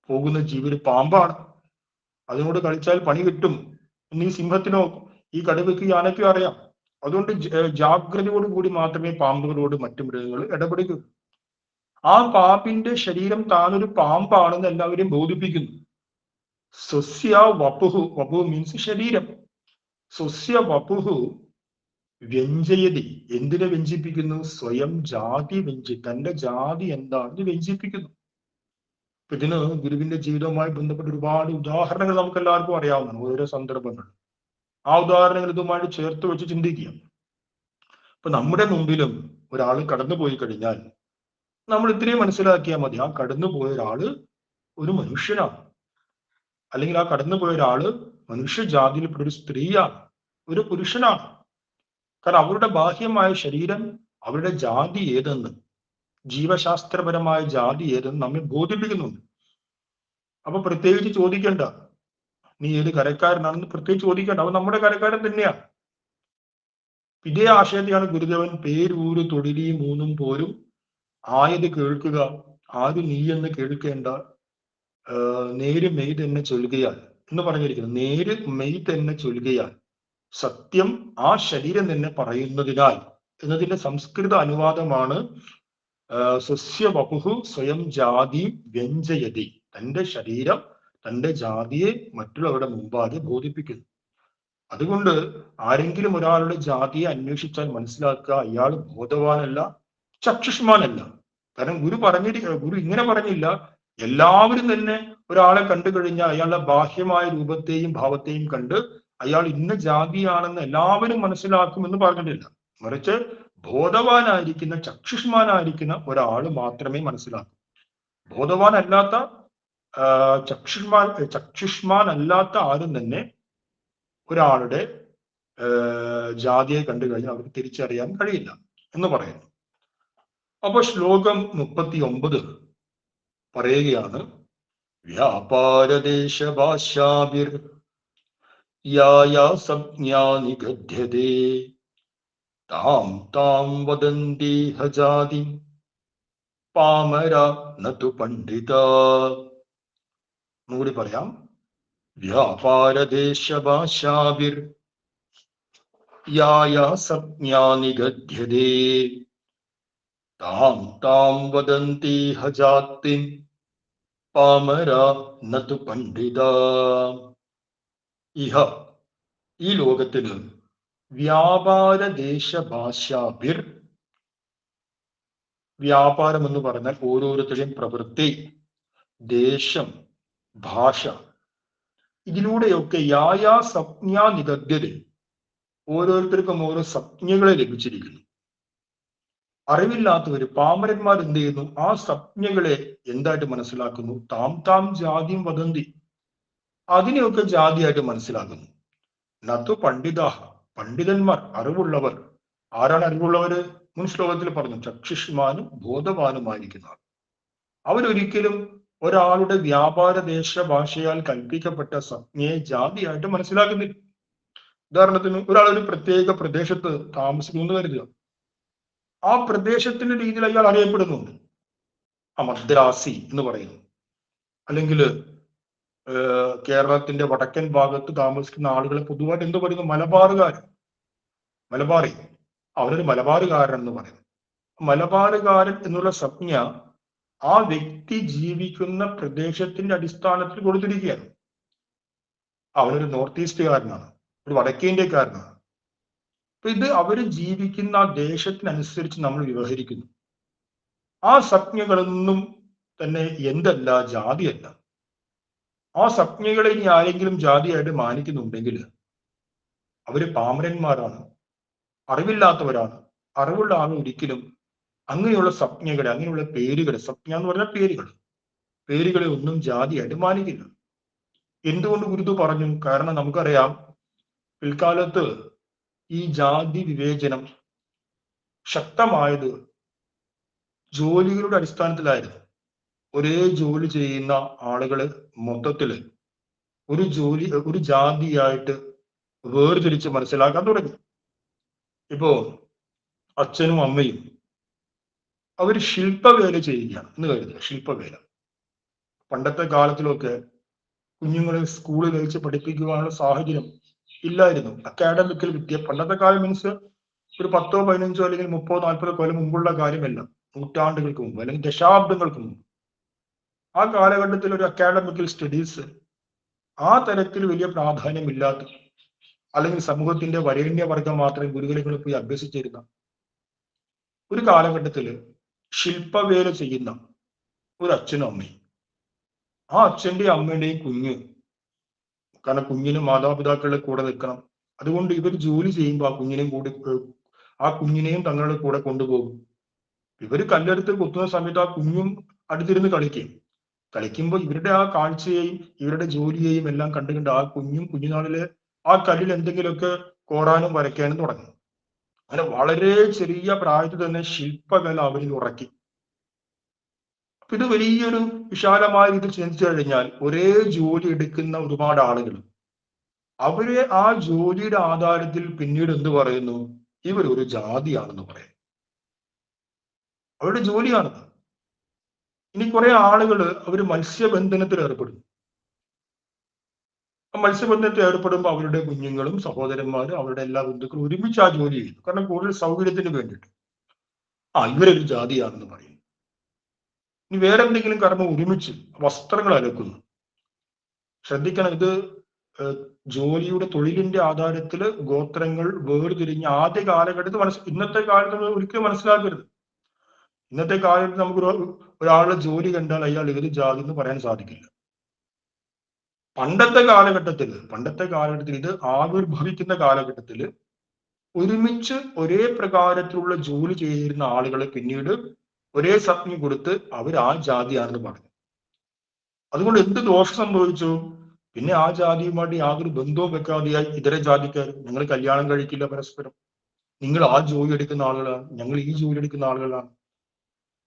പോകുന്ന ജീവി ഒരു പാമ്പാണ്, അതിനോട് കളിച്ചാൽ പണി കിട്ടും എന്ന് ഈ സിംഹത്തിനോ ഈ കടുവയ്ക്ക് ഈ ആനയ്ക്കോ അറിയാം. അതുകൊണ്ട് ജാഗ്രതയോട് കൂടി മാത്രമേ പാമ്പുകളോട് മറ്റു മൃഗങ്ങൾ ഇടപെടുകൂ. ആ പാമ്പിന്റെ ശരീരം താനൊരു പാമ്പാണെന്ന് എല്ലാവരെയും ബോധിപ്പിക്കുന്നു. സ്വസ്യ വപുഹു, വപു മീൻസ് ശരീരം. സ്വസ്യ വപുഹു വ്യഞ്ജയതി, എന്തിനെ വ്യഞ്ജിപ്പിക്കുന്നു? സ്വയം ജാതി തന്റെ ജാതി എന്താണെന്ന് വ്യഞ്ജിപ്പിക്കുന്നു. ഇതിന് ഗുരുവിന്റെ ജീവിതവുമായി ബന്ധപ്പെട്ട ഒരുപാട് ഉദാഹരണങ്ങൾ നമുക്ക് എല്ലാവർക്കും അറിയാവുന്നതാണ്, ഓരോ സന്ദർഭങ്ങൾ. ആ ഉദാഹരണങ്ങൾ ഇതുമായിട്ട് ചേർത്ത് വെച്ച് ചിന്തിക്കുക. ഇപ്പൊ നമ്മുടെ മുമ്പിലും ഒരാൾ കടന്നു പോയി കഴിഞ്ഞാൽ നമ്മൾ ഇത്രയും മനസ്സിലാക്കിയാൽ മതി, ആ കടന്നു പോയ ഒരാള് ഒരു മനുഷ്യനാണ്, അല്ലെങ്കിൽ ആ കടന്നു പോയ ഒരാള് മനുഷ്യജാതിയിൽപ്പെട്ട ഒരു സ്ത്രീയാണ്, ഒരു പുരുഷനാണ്. കാരണം അവരുടെ ബാഹ്യമായ ശരീരം, അവരുടെ ജാതി ഏതെന്ന്, ജീവശാസ്ത്രപരമായ ജാതി ഏതെന്ന് നമ്മെ ബോധിപ്പിക്കുന്നുണ്ട്. അപ്പൊ പ്രത്യേകിച്ച് ചോദിക്കേണ്ട നീ ഏത് കരക്കാരനാണെന്ന് പ്രത്യേകിച്ച് ചോദിക്കേണ്ട, അവൻ നമ്മുടെ കരക്കാരൻ തന്നെയാണ്. ഇതേ ആശയത്തെയാണ് ഗുരുദേവൻ പേരൂര് തൊഴിലി മൂന്നും പോരും ആയത് കേൾക്കുക, ആര് നീ എന്ന് കേൾക്കേണ്ട, നേര് മെയ് തന്നെ ചൊല്ലുകയാൽ എന്ന് പറഞ്ഞിരിക്കുന്നത്. നേര് മെയ് തന്നെ ചൊല്ലുകയാൽ, സത്യം ആ ശരീരം തന്നെ പറയുന്നതിനാൽ എന്നതിന്റെ സംസ്കൃത അനുവാദമാണ് സസ്യവപുഹു സ്വയം ജാതി വ്യഞ്ജയതി. തന്റെ ശരീരം, തന്റെ ജാതിയെ മറ്റുള്ളവരുടെ മുമ്പാകെ ബോധിപ്പിക്കുന്നു. അതുകൊണ്ട് ആരെങ്കിലും ഒരാളുടെ ജാതിയെ അന്വേഷിച്ചാൽ മനസ്സിലാക്കുക, അയാൾ ബോധവാനല്ല, ചക്ഷുഷ്മാനല്ല. കാരണം ഗുരു ഇങ്ങനെ പറഞ്ഞില്ല, എല്ലാവരും തന്നെ ഒരാളെ കണ്ടു കഴിഞ്ഞാൽ അയാളുടെ ബാഹ്യമായ രൂപത്തെയും ഭാവത്തെയും കണ്ട് അയാൾ ഇന്ന ജാതിയാണെന്ന് എല്ലാവരും മനസ്സിലാക്കുമെന്ന് പറഞ്ഞിട്ടില്ല. മറിച്ച് ബോധവാനായിരിക്കുന്ന ചക്ഷുഷ്മാനായിരിക്കുന്ന ഒരാൾ മാത്രമേ മനസ്സിലാക്കൂ. ബോധവാനല്ലാത്ത ചക്ഷുഷ്മാൻ അല്ലാത്ത ആരും തന്നെ ഒരാളുടെ ജാതിയെ കണ്ടു കഴിഞ്ഞാൽ അവർക്ക് തിരിച്ചറിയാൻ കഴിയില്ല എന്ന് പറയുന്നു. അപ്പൊ ശ്ലോകം 39 പറയുകയാണ്, വ്യാപാരദേശഭാഷാഭിർ യായാ സംജ്ഞാ നിഗദ്ധ്യതേ താം താം വദന്തി ഹജാതി പാമര നതു പണ്ഡിത. ഒന്നുകൂടി പറയാം. വ്യാപാരദേശഭാഷാഭിർ യായാ സംജ്ഞാ നിഗദ്ധ്യതേ താം താം വദന്തി ഹജാതി പാമര നതു പണ്ഡിത. ഇഹ ഈ ലോകത്തില് വ്യാപാരദേശഭാഷാഭിർ, വ്യാപാരം എന്ന് പറഞ്ഞാൽ ഓരോരുത്തരുടെയും പ്രവൃത്തി, ദേശം, ഭാഷ, ഇതിലൂടെയൊക്കെ യായാ സംജ്ഞാ നിഗദ്ധ്യത, ഓരോരുത്തർക്കും ഓരോ സംജ്ഞകളെ ലഭിച്ചിരിക്കുന്നു. അറിവില്ലാത്തവര് പാമരന്മാർ എന്ത് ചെയ്യുന്നു? ആ സംജ്ഞകളെ എന്തായിട്ട് മനസ്സിലാക്കുന്നു? താം താം ജാതിയും വദന്തി, അതിനെയൊക്കെ ജാതിയായിട്ട് മനസ്സിലാക്കുന്നു. നതു പണ്ഡിതാഹ, പണ്ഡിതന്മാർ, അറിവുള്ളവർ. ആരാണ് അറിവുള്ളവര്? മുൻ ശ്ലോകത്തിൽ പറഞ്ഞു, ചക്ഷുഷ്മാനും ബോധവാനുമായിരിക്കുന്നവർ. അവരൊരിക്കലും ഒരാളുടെ വ്യാപാര ദേശ ഭാഷയാൽ കൽപ്പിക്കപ്പെട്ട സംജ്ഞയെ ജാതിയായിട്ട് മനസ്സിലാക്കുന്നില്ല. ഉദാഹരണത്തിന് ഒരാൾ ഒരു പ്രത്യേക പ്രദേശത്ത് താമസിക്കുന്നു കരുതുക. ആ പ്രദേശത്തിന്റെ രീതിയിൽ അയാൾ അറിയപ്പെടുന്നുണ്ട്. ആ മദ്രാസി എന്ന് പറയുന്നു. അല്ലെങ്കിൽ കേരളത്തിന്റെ വടക്കൻ ഭാഗത്ത് താമസിക്കുന്ന ആളുകളെ പൊതുവായിട്ട് എന്ത് പറയുന്നു? മലബാറി, അവരൊരു മലബാറുകാരൻ എന്ന് പറയുന്നു. മലബാറുകാരൻ എന്നുള്ള സംജ്ഞ ആ വ്യക്തി ജീവിക്കുന്ന പ്രദേശത്തിന്റെ അടിസ്ഥാനത്തിൽ കൊടുത്തിരിക്കുകയാണ്. അവനൊരു നോർത്ത് ഈസ്റ്റുകാരനാണ്, ഒരു വടക്കേ ഇന്ത്യക്കാരനാണ്. അപ്പൊ ഇത് അവര് ജീവിക്കുന്ന ആ ദേശത്തിനനുസരിച്ച് നമ്മൾ വ്യവഹരിക്കുന്നു. ആ സംജ്ഞകളൊന്നും തന്നെ എന്തല്ല, ജാതിയല്ല. ആ സംജ്ഞകളെ ഇനി ആരെങ്കിലും ജാതിയായിട്ട് മാനിക്കുന്നുണ്ടെങ്കിൽ അവര് പാമരന്മാരാണ്, അറിവില്ലാത്തവരാണ്. അറിവുള്ള ആൾ ഒരിക്കലും അങ്ങനെയുള്ള സംജ്ഞകളെ, അങ്ങനെയുള്ള പേരുകളെ, സംജ്ഞ എന്ന് പറഞ്ഞാൽ പേരുകളെ ഒന്നും ജാതിയായിട്ട് മാനിക്കില്ല. എന്തുകൊണ്ട് ഗുരുതു പറഞ്ഞു? കാരണം നമുക്കറിയാം, പിൽക്കാലത്ത് ഈ ജാതി വിവേചനം ശക്തമായത് ജോലികളുടെ അടിസ്ഥാനത്തിലായിരുന്നു. ഒരേ ജോലി ചെയ്യുന്ന ആളുകള് മൊത്തത്തില് ഒരു ജാതിയായിട്ട് വേർതിരിച്ച് മനസ്സിലാക്കാൻ തുടങ്ങി. ഇപ്പോ അച്ഛനും അമ്മയും അവർ ശില്പവേല ചെയ്യുകയാണ് എന്ന് കരുതുക. ശില്പവേല പണ്ടത്തെ കാലത്തിലൊക്കെ കുഞ്ഞുങ്ങളെ സ്കൂളിൽ വെച്ച് പഠിപ്പിക്കുവാനുള്ള സാഹചര്യം ഇല്ലായിരുന്നു. അക്കാഡമിക്കൽ വിദ്യ പണ്ടത്തെ കാലം മീൻസ് ഒരു 10 15 അല്ലെങ്കിൽ 30 40 കൊല്ലം മുമ്പുള്ള കാര്യമല്ല, നൂറ്റാണ്ടുകൾക്ക് മുമ്പ് അല്ലെങ്കിൽ ദശാബ്ദങ്ങൾക്ക് മുമ്പ്. ആ കാലഘട്ടത്തിൽ ഒരു അക്കാഡമിക്കൽ സ്റ്റഡീസ് ആ തരത്തിൽ വലിയ പ്രാധാന്യമില്ലാത്ത, അല്ലെങ്കിൽ സമൂഹത്തിന്റെ വരേണ്യവർഗം മാത്രം ഗുരുകുലങ്ങളിൽ പോയി അഭ്യസിച്ചിരുന്ന ഒരു കാലഘട്ടത്തില് ശില്പവേല ചെയ്യുന്ന ഒരു അച്ഛനും അമ്മയും, ആ അച്ഛന്റെയും അമ്മയുടെയും കുഞ്ഞ്, കാരണം കുഞ്ഞിന് മാതാപിതാക്കളുടെ കൂടെ നിൽക്കണം, അതുകൊണ്ട് ഇവർ ജോലി ചെയ്യുമ്പോൾ ആ കുഞ്ഞിനെയും തങ്ങളുടെ കൂടെ കൊണ്ടുപോകും. ഇവര് കല്ലെടുത്ത് കുത്തുന്ന സമയത്ത് ആ കുഞ്ഞും അടുത്തിരുന്ന് കളിക്കുമ്പോൾ ഇവരുടെ ആ കാഴ്ചയെയും ഇവരുടെ ജോലിയെയും എല്ലാം കണ്ടുകൊണ്ട് ആ കുഞ്ഞുനാളില് ആ കല്ലിൽ എന്തെങ്കിലുമൊക്കെ കോറാനും വരയ്ക്കാനും തുടങ്ങും. അങ്ങനെ വളരെ ചെറിയ പ്രായത്തിൽ തന്നെ ശില്പകല അവരിൽ ഉറക്കി. അപ്പൊ ഇത് വലിയൊരു വിശാലമായ ഇത് ചിന്തിച്ചു കഴിഞ്ഞാൽ, ഒരേ ജോലി എടുക്കുന്ന ഒരുപാട് ആളുകൾ, അവരെ ആ ജോലിയുടെ ആധാരത്തിൽ പിന്നീട് എന്ത് പറയുന്നു? ഇവരൊരു ജാതിയാണെന്ന് പറയും. അവരുടെ ജോലിയാണത്. ഇനി കുറെ ആളുകൾ അവര് മത്സ്യബന്ധനത്തിൽ ഏർപ്പെടുന്നു. മത്സ്യബന്ധനത്തിൽ ഏർപ്പെടുമ്പോൾ അവരുടെ കുഞ്ഞുങ്ങളും സഹോദരന്മാരും അവരുടെ എല്ലാ ബന്ധുക്കളും ഒരുമിച്ച് ആ ജോലി ചെയ്യുന്നു. കാരണം കൂടുതൽ സൗകര്യത്തിന് വേണ്ടിയിട്ട്. ഇവരൊരു ജാതിയാണെന്ന് പറയും. ഇനി വേറെ എന്തെങ്കിലും കർമ്മം ഒരുമിച്ച് വസ്ത്രങ്ങൾ അലക്കുന്നു. ശ്രദ്ധിക്കണം, ഇത് ജോലിയുടെ തൊഴിലിന്റെ ആധാരത്തിൽ ഗോത്രങ്ങൾ വേർതിരിഞ്ഞ് ആദ്യ കാലഘട്ടത്തിൽ ഇന്നത്തെ കാലത്ത് ഒരിക്കലും മനസ്സിലാക്കരുത്. ഇന്നത്തെ കാലത്ത് നമുക്ക് ഒരാളുടെ ജോലി കണ്ടാൽ അയാൾ ഏത് ജാതി എന്ന് പറയാൻ സാധിക്കില്ല. പണ്ടത്തെ കാലഘട്ടത്തിൽ ഇത് ആവിർഭവിക്കുന്ന കാലഘട്ടത്തിൽ ഒരുമിച്ച് ഒരേ പ്രകാരത്തിലുള്ള ജോലി ചെയ്തിരുന്ന ആളുകളെ പിന്നീട് ഒരേ സത്യം കൊടുത്ത് അവർ ആ ജാതിയാണെന്ന് പറഞ്ഞു. അതുകൊണ്ട് എന്ത് ദോഷം സംഭവിച്ചു? പിന്നെ ആ ജാതിയുമായിട്ട് യാതൊരു ബന്ധവും വെക്കാതെയായി ഇതര ജാതിക്കാർ. ഞങ്ങൾ കല്യാണം കഴിക്കില്ല പരസ്പരം, നിങ്ങൾ ആ ജോലി എടുക്കുന്ന ആളുകളാണ്, ഞങ്ങൾ ഈ ജോലി എടുക്കുന്ന ആളുകളാണ്,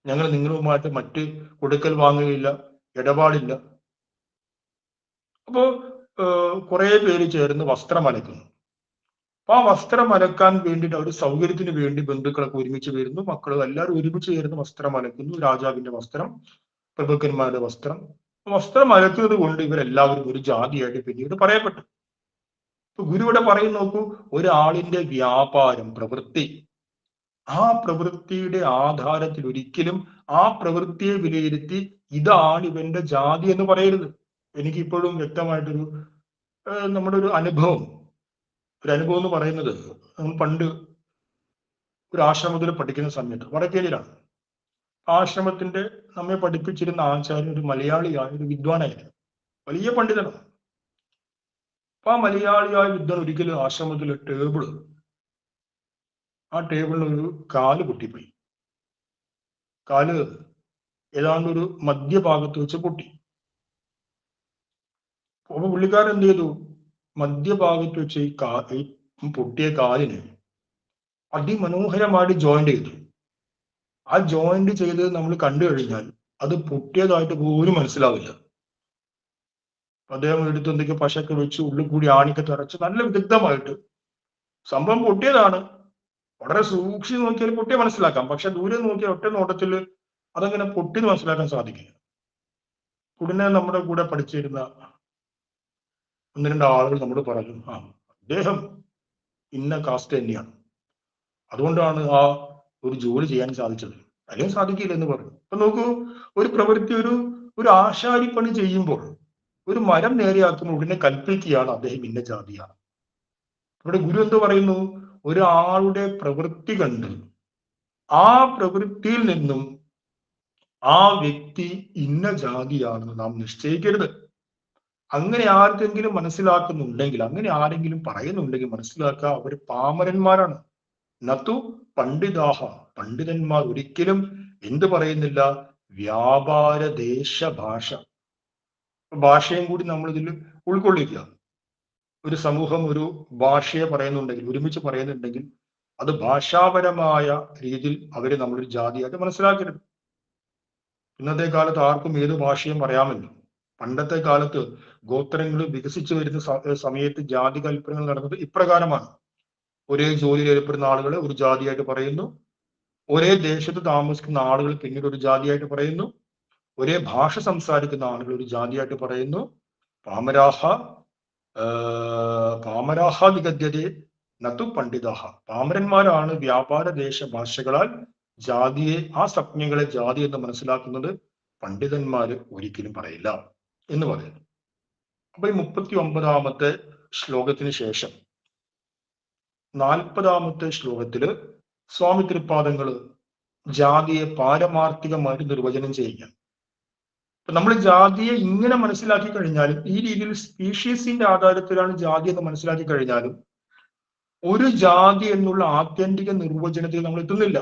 ഞങ്ങൾ നിങ്ങളുമായിട്ട് മറ്റ് കൊടുക്കൽ വാങ്ങുകയില്ല, ഇടപാടില്ല. അപ്പോ കുറെ പേര് ചേർന്ന് വസ്ത്രം അലക്കുന്നു. അപ്പൊ ആ വസ്ത്രം അലക്കാൻ വേണ്ടിയിട്ട് അവർ സൗകര്യത്തിന് വേണ്ടി ബന്ധുക്കളൊക്കെ ഒരുമിച്ച് വരുന്നു, മക്കളും എല്ലാവരും ഒരുമിച്ച് ചേർന്ന് വസ്ത്രം അലക്കുന്നു. രാജാവിന്റെ വസ്ത്രം, പ്രഭുക്കന്മാരുടെ വസ്ത്രം. വസ്ത്രം അലക്കുന്നത് കൊണ്ട് ഇവരെല്ലാവരും ഒരു ജാതിയായിട്ട് പിന്നീട് പറയപ്പെട്ടു. ഗുരു ഇവിടെ പറയും, നോക്കൂ, ഒരാളിന്റെ വ്യാപാരം, പ്രവൃത്തി, ആ പ്രവൃത്തിയുടെ ആധാരത്തിൽ ഒരിക്കലും ആ പ്രവൃത്തിയെ വിലയിരുത്തി ഇതാണ് ഇവന്റെ ജാതി എന്ന് പറയരുത്. എനിക്കിപ്പോഴും വ്യക്തമായിട്ടൊരു നമ്മുടെ ഒരു അനുഭവം എന്ന് പറയുന്നത്, നമ്മൾ പണ്ട് ഒരു ആശ്രമത്തിൽ പഠിക്കുന്ന സമയത്ത് വടക്കേനിലാണ്. ആശ്രമത്തിന്റെ നമ്മെ പഠിപ്പിച്ചിരുന്ന ആചാര്യൻ ഒരു മലയാളിയായ ഒരു വിദ്വാനായിരുന്നു, വലിയ പണ്ഡിതനാണ്. അപ്പൊ ആ മലയാളിയായ വിദ്വാൻ ഒരിക്കലും ആശ്രമത്തിലെ ആ ടേബിളിൽ ഒരു കാല് പൊട്ടിപ്പോയി. കാല് ഏതാണ്ട് ഒരു മധ്യഭാഗത്ത് വെച്ച് പൊട്ടി. അപ്പൊ പുള്ളിക്കാരൻ എന്ത് ചെയ്തു? മധ്യഭാഗത്ത് വെച്ച് ഈ പൊട്ടിയ കാലിന് അതിമനോഹരമായിട്ട് ജോയിന്റ് ചെയ്തു. ആ ജോയിന്റ് ചെയ്ത് നമ്മൾ കണ്ടു കഴിഞ്ഞാൽ അത് പൊട്ടിയതായിട്ട് പോലും മനസ്സിലാവില്ല. അദ്ദേഹം എടുത്ത് എന്തൊക്കെ പശയൊക്കെ വെച്ച് ഉള്ളിൽ കൂടി ആണിക്കെ തറച്ച് നല്ല വിദഗ്ധമായിട്ട് സംഭവം പൊട്ടിയതാണ്. വളരെ സൂക്ഷിച്ച് നോക്കിയാൽ പൊട്ടിയെ മനസ്സിലാക്കാം, പക്ഷെ ദൂരെ നോക്കിയാൽ ഒറ്റ നോട്ടത്തിൽ അതങ്ങനെ പൊട്ടിന്ന് മനസ്സിലാക്കാൻ സാധിക്കില്ല. ഉടനെ നമ്മുടെ കൂടെ പഠിച്ചിരുന്ന ഒന്ന് രണ്ട് ആളുകൾ നമ്മോട് പറഞ്ഞു, അദ്ദേഹം ഇന്ന കാസ്റ്റ് തന്നെയാണ്, അതുകൊണ്ടാണ് ആ ഒരു ജോലി ചെയ്യാൻ സാധിച്ചത്, അല്ലെങ്കിൽ സാധിക്കില്ല എന്ന് പറഞ്ഞു. അപ്പൊ നോക്കൂ, ഒരു പ്രവൃത്തി ഒരു ആശാരിപ്പണി ചെയ്യുമ്പോൾ ഒരു മരം നേരെയാക്കുന്ന ഉടനെ കൽപ്പിക്കുകയാണ് അദ്ദേഹം ഇന്ന ജാതിയാണ്. ഇവിടെ ഗുരു എന്ത് പറയുന്നു? ഒരാളുടെ പ്രവൃത്തി കണ്ട് ആ പ്രവൃത്തിയിൽ നിന്നും ആ വ്യക്തി ഇന്ന ജാതിയാണെന്ന് നാം നിശ്ചയിക്കരുത്. അങ്ങനെ ആർക്കെങ്കിലും മനസ്സിലാക്കുന്നുണ്ടെങ്കിൽ, അങ്ങനെ ആരെങ്കിലും പറയുന്നുണ്ടെങ്കിൽ മനസ്സിലാക്കുക, അവർ പാമരന്മാരാണ്. നതു പണ്ഡിതാഹ, പണ്ഡിതന്മാർ ഒരിക്കലും എന്ത് പറയുന്നില്ല? വ്യാപാര ദേശ ഭാഷ, ഭാഷയും കൂടി നമ്മൾ ഇതിൽ ഉൾക്കൊള്ളിക്കുക. ഒരു സമൂഹം ഒരു ഭാഷയെ പറയുന്നുണ്ടെങ്കിൽ, ഒരുമിച്ച് പറയുന്നുണ്ടെങ്കിൽ, അത് ഭാഷാപരമായ രീതിയിൽ അവരെ നമ്മളൊരു ജാതിയായിട്ട് മനസ്സിലാക്കരുത്. ഇന്നത്തെ കാലത്ത് ആർക്കും ഏത് ഭാഷയും പറയാമല്ലോ. പണ്ടത്തെ കാലത്ത് ഗോത്രങ്ങൾ വികസിച്ചു വരുന്ന സമയത്ത് ജാതി കൽപ്പനകൾ നടന്നത് ഇപ്രകാരമാണ്. ഒരേ ജോലിയിൽ ഏർപ്പെടുന്ന ആളുകളെ ഒരു ജാതിയായിട്ട് പറയുന്നു, ഒരേ ദേശത്ത് താമസിക്കുന്ന ആളുകൾ പിന്നീട് ഒരു ജാതിയായിട്ട് പറയുന്നു, ഒരേ ഭാഷ സംസാരിക്കുന്ന ആളുകൾ ഒരു ജാതിയായിട്ട് പറയുന്നു. പാമരാഹ വിഗദ്യതേ നതു പണ്ഡിതാഹ, പാമരന്മാരാണ് വ്യാപാര ദേശ ഭാഷകളാൽ ജാതിയെ, ആ സംജ്ഞകളെ ജാതി എന്ന് മനസ്സിലാക്കുന്നത്. പണ്ഡിതന്മാര് ഒരിക്കലും പറയില്ല എന്ന് പറയുന്നു. അപ്പൊ ഈ 39ാമത്തെ ശ്ലോകത്തിന് ശേഷം 40ാമത്തെ ശ്ലോകത്തില് സ്വാമി തൃപ്പാദങ്ങള് ജാതിയെ പാരമാർത്ഥികമായിട്ട് നിർവചനം ചെയ്യുക. നമ്മൾ ജാതിയെ ഇങ്ങനെ മനസ്സിലാക്കി കഴിഞ്ഞാലും, ഈ രീതിയിൽ സ്പീഷീസിന്റെ ആധാരത്തിലാണ് ജാതി എന്ന് മനസ്സിലാക്കി കഴിഞ്ഞാലും, ഒരു ജാതി എന്നുള്ള ആത്യന്തിക നിർവചനത്തിൽ നമ്മൾ എത്തുന്നില്ല.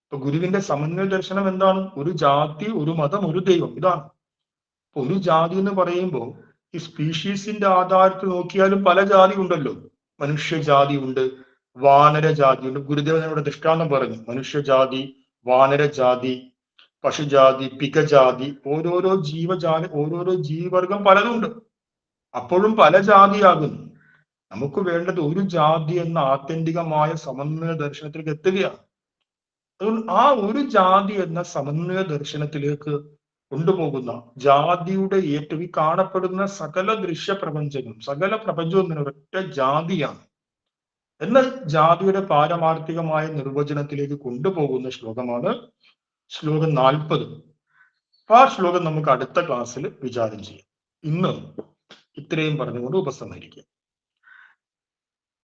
ഇപ്പൊ ഗുരുവിന്റെ സമന്വയ ദർശനം എന്താണ്? ഒരു ജാതി, ഒരു മതം, ഒരു ദൈവം, ഇതാണ്. ഒരു ജാതി എന്ന് പറയുമ്പോൾ ഈ സ്പീഷീസിന്റെ ആധാരത്തിൽ നോക്കിയാലും പല ജാതി ഉണ്ടല്ലോ. മനുഷ്യജാതി ഉണ്ട്, വാനര ജാതി ഉണ്ട്. ഗുരുദേവനോട് ദൃഷ്ടാന്തം പറഞ്ഞു, മനുഷ്യജാതി, വാനരജാതി, പശുജാതി, പികജാതി, ഓരോരോ ജീവജാതി, ഓരോരോ ജീവിവർഗം പലതുണ്ട്. അപ്പോഴും പല ജാതിയാകുന്നു. നമുക്ക് വേണ്ടത് ഒരു ജാതി എന്ന ആത്യന്തികമായ സമന്വയ ദർശനത്തിലേക്ക് എത്തുകയാണ്. അതുകൊണ്ട് ആ ഒരു ജാതി എന്ന സമന്വയ ദർശനത്തിലേക്ക് കൊണ്ടുപോകുന്ന, ജാതിയുടെ ഏറ്റവും കാണപ്പെടുന്ന സകല ദൃശ്യപ്രപഞ്ചങ്ങളും, സകല പ്രപഞ്ചവും ഒരൊറ്റ ജാതിയാണ് എന്ന ജാതിയുടെ പാരമാർത്ഥികമായ നിർവചനത്തിലേക്ക് കൊണ്ടുപോകുന്ന ശ്ലോകമാണ് ശ്ലോകം 40. ആ ശ്ലോകം നമുക്ക് അടുത്ത ക്ലാസ്സിൽ വിചാരം ചെയ്യാം. ഇന്ന് ഇത്രയും പറഞ്ഞുകൊണ്ട് ഉപസംഹരിക്കാം.